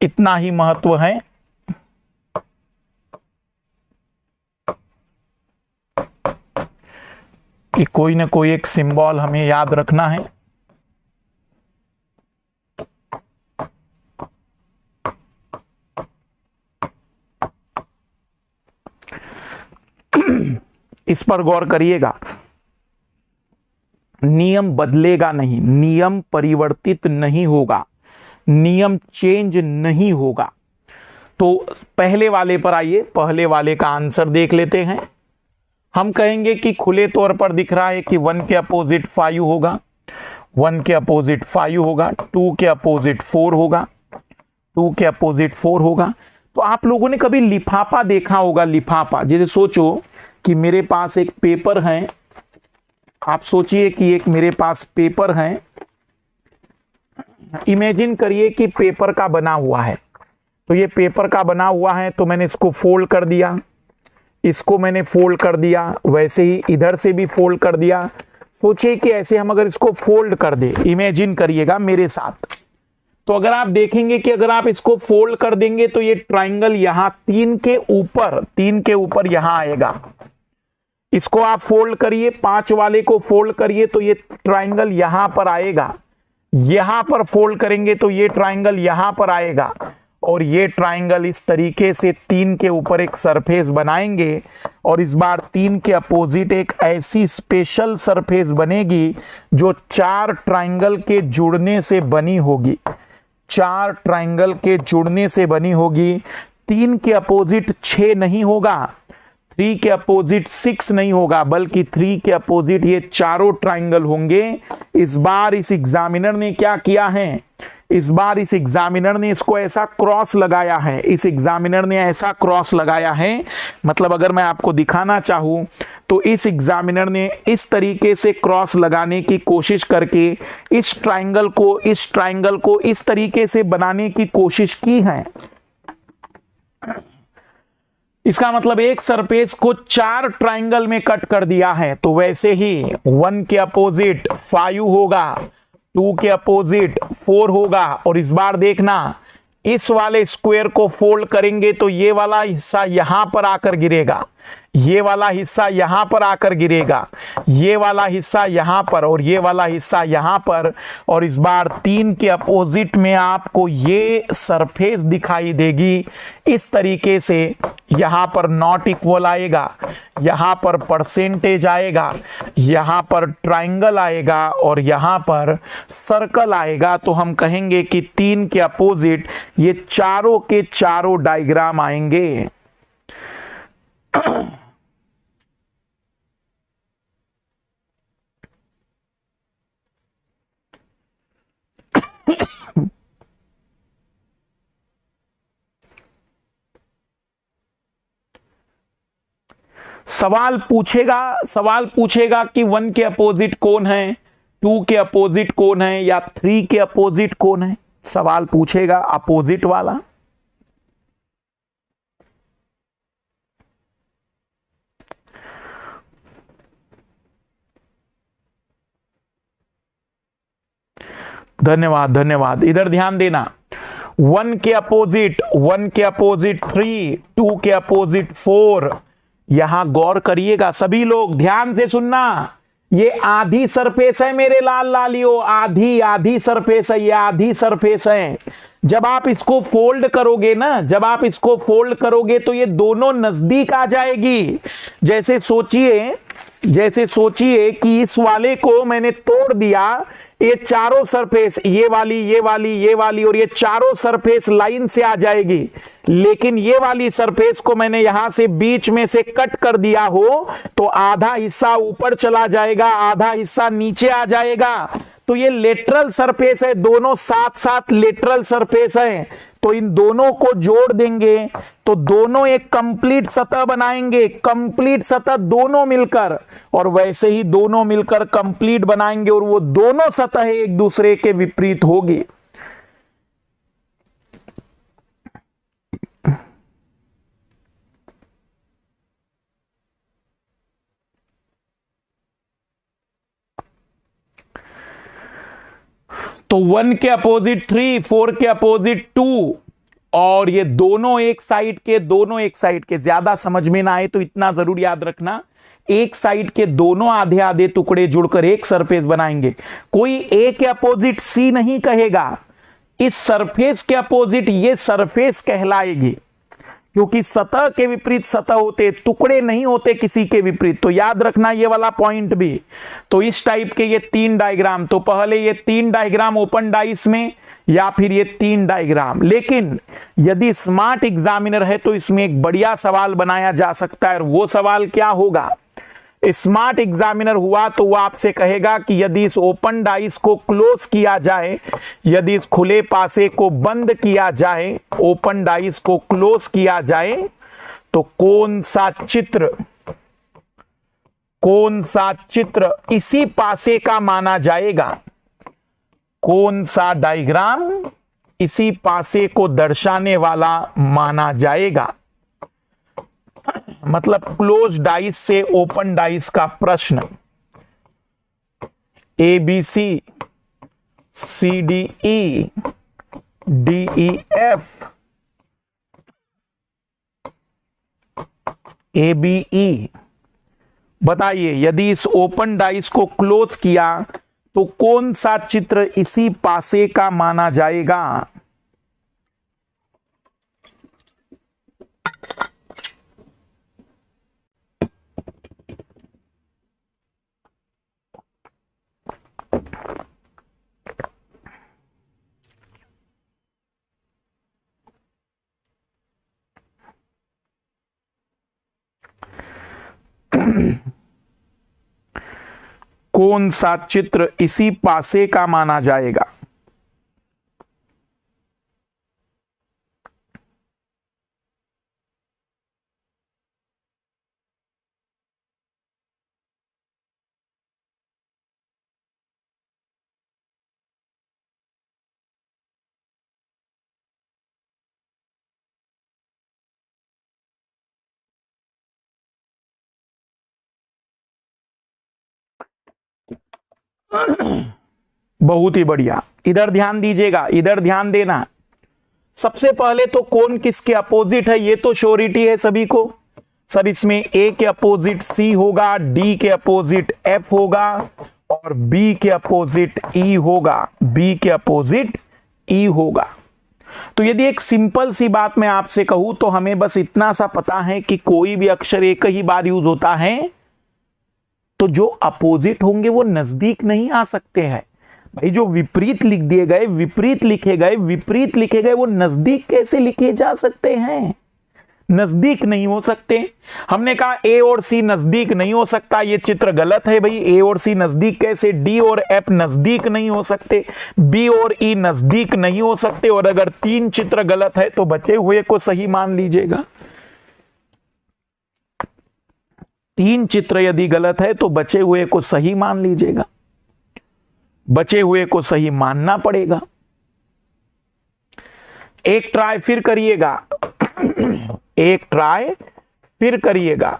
इतना ही महत्व है कि कोई ना कोई एक सिंबल हमें याद रखना है। इस पर गौर करिएगा, नियम बदलेगा नहीं, नियम परिवर्तित नहीं होगा, नियम चेंज नहीं होगा। तो पहले वाले पर आइए, पहले वाले का आंसर देख लेते हैं। हम कहेंगे कि खुले तौर पर दिख रहा है कि 1 के अपोजिट 5 होगा, 1 के अपोजिट 5 होगा, 2 के अपोजिट 4 होगा, 2 के अपोजिट 4 होगा। तो आप लोगों ने कभी लिफाफा देखा होगा, लिफाफा। जैसे सोचो कि मेरे पास एक पेपर है, आप सोचिए कि एक मेरे पास पेपर है, इमेजिन करिए कि पेपर का बना हुआ है। तो ये पेपर का बना हुआ है, तो मैंने इसको फोल्ड कर दिया, इसको मैंने फोल्ड कर दिया, वैसे ही इधर से भी फोल्ड कर दिया। सोचिए कि ऐसे हम अगर इसको फोल्ड कर दे, इमेजिन करिएगा मेरे साथ, तो अगर आप देखेंगे कि अगर आप इसको फोल्ड कर देंगे तो ये ट्राइंगल यहां 3 के ऊपर यहां आएगा। इसको आप फोल्ड करिए, 5 वाले को फोल्ड करिए तो ये ट्राइंगल यहां पर आएगा। यहां पर फोल्ड करेंगे तो ये ट्राइंगल यहां पर आएगा, और ये ट्राइंगल इस तरीके से 3 के ऊपर एक सरफेस बनाएंगे, और इस बार 3 के अपोजिट एक ऐसी स्पेशल सरफेस बनेगी जो 4 ट्राइंगल के जुड़ने से बनी होगी, 4 ट्राइंगल के जुड़ने से बनी होगी। 3 के अपोजिट 6 नहीं होगा, 3 के अपोजिट 6 नहीं होगा, बल्कि 3 के अपोजिट ये चारों ट्राइंगल होंगे। इस बार इस एग्जामिनर ने क्या किया है, इस बार इस एग्जामिनर ने इसको ऐसा क्रॉस लगाया है, इस एग्जामिनर ने ऐसा क्रॉस लगाया है। मतलब अगर मैं आपको दिखाना चाहूं तो इस एग्जामिनर ने इस तरीके से क्रॉस लगाने की कोशिश करके इस ट्राइंगल को इस तरीके से बनाने की कोशिश की है। इसका मतलब एक सरफेस को 4 ट्राइंगल में कट कर दिया है। तो वैसे ही 1 के अपोजिट 5 होगा, 2 के अपोजिट 4 होगा, और इस बार देखना इस वाले स्क्वायर को फोल्ड करेंगे तो ये वाला हिस्सा यहां पर आकर गिरेगा, ये वाला हिस्सा यहां पर आकर गिरेगा, ये वाला हिस्सा यहां पर, और ये वाला हिस्सा यहां पर। और इस बार 3 के अपोजिट में आपको ये सरफेस दिखाई देगी इस तरीके से। यहां पर नॉट इक्वल आएगा, यहां पर परसेंटेज आएगा, यहां पर ट्राइंगल आएगा, और यहां पर सर्कल आएगा। तो हम कहेंगे कि 3 के अपोजिट ये चारों के चारों डायग्राम आएंगे। सवाल पूछेगा कि 1 के अपोजिट कौन है, 2 के अपोजिट कौन है, या 3 के अपोजिट कौन है। सवाल पूछेगा अपोजिट वाला। धन्यवाद धन्यवाद। इधर ध्यान देना, 1 के अपोजिट 3, 2 के अपोजिट 4। यहां गौर करिएगा सभी लोग, ध्यान से सुनना। ये आधी सरफेस है मेरे लाल लालियो, आधी सरफेस है, ये आधी सरफेस है। जब आप इसको फोल्ड करोगे ना, जब आप इसको फोल्ड करोगे तो ये दोनों नजदीक आ जाएगी। जैसे सोचिए कि इस वाले को मैंने तोड़ दिया, ये चारों सरफेस, ये वाली और ये चारों सरफेस लाइन से आ जाएगी। लेकिन ये वाली सरफेस को मैंने यहां से बीच में से कट कर दिया हो तो आधा हिस्सा ऊपर चला जाएगा, आधा हिस्सा नीचे आ जाएगा। तो ये लेटरल सरफेस है, दोनों साथ साथ लेटरल सरफेस है। तो इन दोनों को जोड़ देंगे तो दोनों एक कंप्लीट सतह बनाएंगे, कंप्लीट सतह दोनों मिलकर, और वैसे ही दोनों मिलकर कंप्लीट बनाएंगे और वो दोनों सतह एक दूसरे के विपरीत होगी। तो 1 के अपोजिट 3, 4 के अपोजिट 2, और ये दोनों एक साइड के। ज्यादा समझ में ना आए तो इतना जरूर याद रखना, एक साइड के दोनों आधे आधे टुकड़े जुड़कर एक सरफेस बनाएंगे। कोई ए के अपोजिट सी नहीं कहेगा, इस सरफेस के अपोजिट ये सरफेस कहलाएगी, क्योंकि सतह के विपरीत सतह होते, टुकड़े नहीं होते किसी के विपरीत। तो याद रखना ये वाला पॉइंट भी। तो इस टाइप के ये 3 डायग्राम, तो पहले ये 3 डायग्राम ओपन डाइस में, या फिर ये 3 डायग्राम। लेकिन यदि स्मार्ट एग्जामिनर है तो इसमें एक बढ़िया सवाल बनाया जा सकता है। और वो सवाल क्या होगा? स्मार्ट एग्जामिनर हुआ तो वो आपसे कहेगा कि यदि इस ओपन डाइस को क्लोज किया जाए, यदि इस खुले पासे को बंद किया जाए, ओपन डाइस को क्लोज किया जाए, तो कौन सा चित्र इसी पासे का माना जाएगा? कौन सा डायग्राम इसी पासे को दर्शाने वाला माना जाएगा? मतलब क्लोज डाइस से ओपन डाइस का प्रश्न। ABC, CDE, DEF, ABE। बताइए, यदि इस ओपन डाइस को क्लोज किया तो कौन सा चित्र इसी पासे का माना जाएगा? कौन सा चित्र इसी पासे का माना जाएगा? बहुत ही बढ़िया। इधर ध्यान दीजिएगा, इधर ध्यान देना। सबसे पहले तो कौन किसके अपोजिट है ये तो श्योरिटी है सभी को। सर इसमें ए के अपोजिट सी होगा, डी के अपोजिट एफ होगा और बी के अपोजिट ई होगा, बी के अपोजिट ई होगा। तो यदि एक सिंपल सी बात मैं आपसे कहूं तो हमें बस इतना सा पता है कि कोई भी अक्षर एक ही बार यूज होता है, तो जो अपोजिट होंगे वो नजदीक नहीं आ सकते हैं। भाई जो विपरीत लिख दिए गए, विपरीत लिखे गए वो नजदीक कैसे लिखे जा सकते हैं? नजदीक नहीं हो सकते। हमने कहा ए और सी नजदीक नहीं हो सकता, ये चित्र गलत है भाई। ए और सी नजदीक कैसे? डी और एफ नजदीक नहीं हो सकते, बी और ई नजदीक नहीं हो सकते। और अगर 3 चित्र गलत है तो बचे हुए को सही मान लीजिएगा। 3 चित्र यदि गलत है तो बचे हुए को सही मान लीजिएगा, बचे हुए को सही मानना पड़ेगा। एक ट्राई फिर करिएगा, एक ट्राई फिर करिएगा।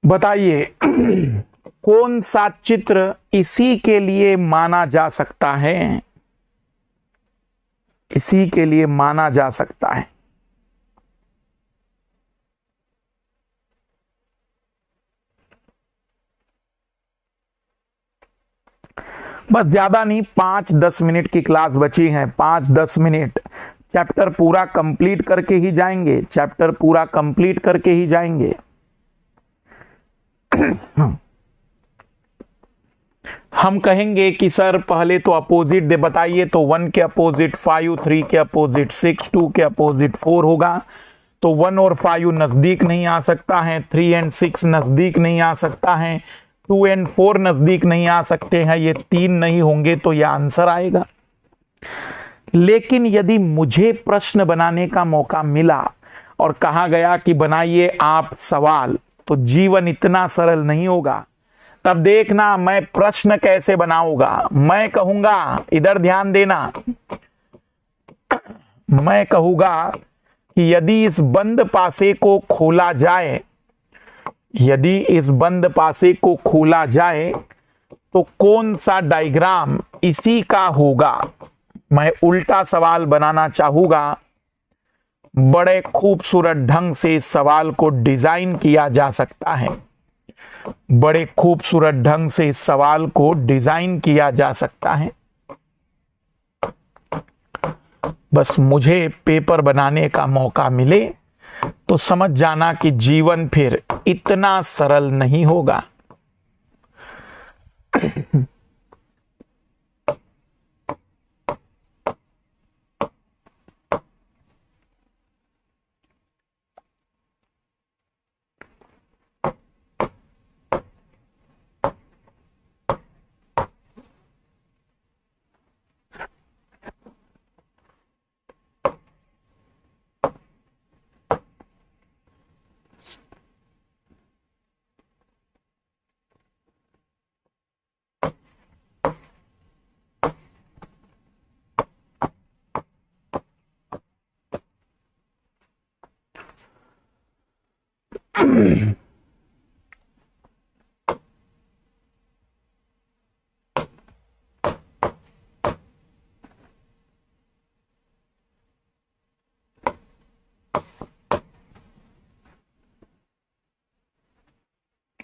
बताइए कौन सा चित्र इसी के लिए माना जा सकता है? इसी के लिए माना जा सकता है। बस ज्यादा नहीं, 5-10 मिनट की क्लास बची है। 5-10 मिनट, चैप्टर पूरा कंप्लीट करके ही जाएंगे, चैप्टर पूरा कंप्लीट करके ही जाएंगे। हम कहेंगे कि सर पहले तो अपोजिट दे बताइए, तो 1 के अपोजिट 5, 3 के अपोजिट 6, 2 के अपोजिट 4 होगा। तो 1 और 5 नजदीक नहीं आ सकता है, 3 और 6 नजदीक नहीं आ सकता है, 2 और 4 नजदीक नहीं आ सकते हैं। ये 3 नहीं होंगे तो यह आंसर आएगा। लेकिन यदि मुझे प्रश्न बनाने का मौका मिला और कहा गया कि बनाइए आप सवाल, तो जीवन इतना सरल नहीं होगा। तब देखना मैं प्रश्न कैसे बनाऊंगा। मैं कहूंगा, इधर ध्यान देना, मैं कहूंगा कि यदि इस बंद पासे को खोला जाए, यदि इस बंद पासे को खोला जाए तो कौन सा डायग्राम इसी का होगा। मैं उल्टा सवाल बनाना चाहूंगा। बड़े खूबसूरत ढंग से इस सवाल को डिजाइन किया जा सकता है, बड़े खूबसूरत ढंग से इस सवाल को डिजाइन किया जा सकता है। बस मुझे पेपर बनाने का मौका मिले तो समझ जाना कि जीवन फिर इतना सरल नहीं होगा।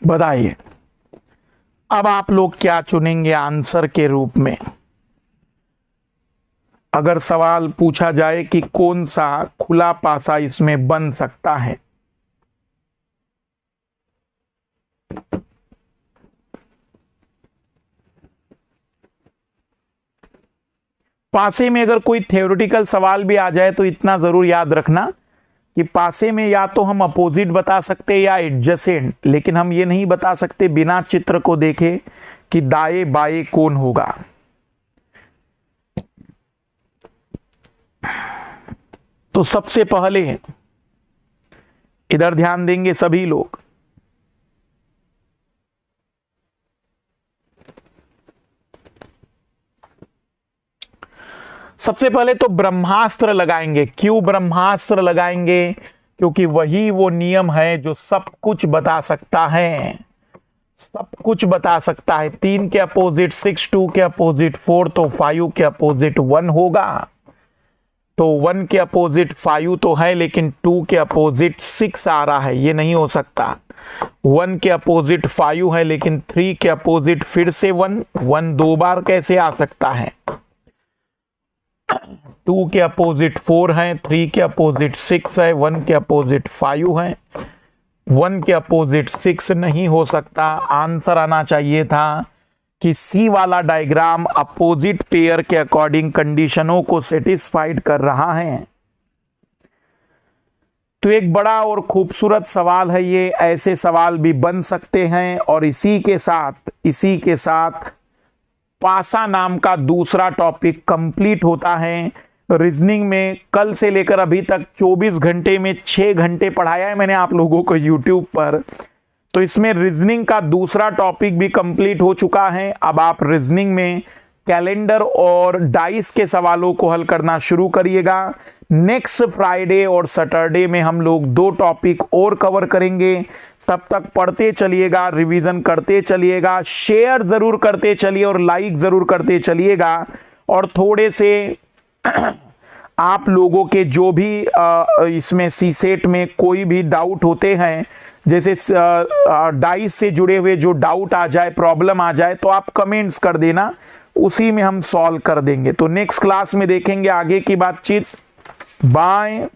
बताइए अब आप लोग क्या चुनेंगे आंसर के रूप में। अगर सवाल पूछा जाए कि कौन सा खुला पासा इसमें बन सकता है, पासे में अगर कोई थ्योरेटिकल सवाल भी आ जाए तो इतना जरूर याद रखना कि पासे में या तो हम अपोजिट बता सकते या एडजेसेंट, लेकिन हम ये नहीं बता सकते बिना चित्र को देखे कि दाएं बाएं कौन होगा। तो सबसे पहले इधर ध्यान देंगे सभी लोग। सबसे पहले तो ब्रह्मास्त्र लगाएंगे। क्यों ब्रह्मास्त्र लगाएंगे? क्योंकि वही वो नियम है जो सब कुछ बता सकता है, सब कुछ बता सकता है। 3 के अपोजिट 6, 2 के अपोजिट 4, तो 5 के अपोजिट 1 होगा। तो 1 के अपोजिट 5 तो है, लेकिन 2 के अपोजिट 6 आ रहा है, ये नहीं हो सकता। 1 के अपोजिट 5 है, लेकिन 3 के अपोजिट फिर से 1 दो बार कैसे आ सकता है। 2 के अपोजिट 4 है, 3 के अपोजिट 6 है, 1 के अपोजिट 5 है, 1 के अपोजिट 6 नहीं हो सकता। आंसर आना चाहिए था कि सी वाला डायग्राम अपोजिट पेयर के अकॉर्डिंग कंडीशनों को सेटिस्फाइड कर रहा है। तो एक बड़ा और खूबसूरत सवाल है ये, ऐसे सवाल भी बन सकते हैं। और इसी के साथ पासा नाम का दूसरा टॉपिक कंप्लीट होता है। रीजनिंग में कल से लेकर अभी तक 24 घंटे में 6 घंटे पढ़ाया है मैंने आप लोगों को यूट्यूब पर। तो इसमें रीजनिंग का दूसरा टॉपिक भी कंप्लीट हो चुका है। अब आप रीजनिंग में कैलेंडर और डाइस के सवालों को हल करना शुरू करिएगा। नेक्स्ट फ्राइडे और सैटरडे में हम लोग 2 टॉपिक और कवर करेंगे। तब तक पढ़ते चलिएगा, रिवीजन करते चलिएगा, शेयर जरूर करते चलिए और लाइक जरूर करते चलिएगा। और थोड़े से आप लोगों के जो भी इसमें सीसेट में कोई भी डाउट होते हैं, जैसे डाइस से जुड़े हुए जो डाउट आ जाए, प्रॉब्लम आ जाए, तो आप कमेंट्स कर देना, उसी में हम सॉल्व कर देंगे। तो नेक्स्ट क्लास में देखेंगे आगे की बातचीत। बाय।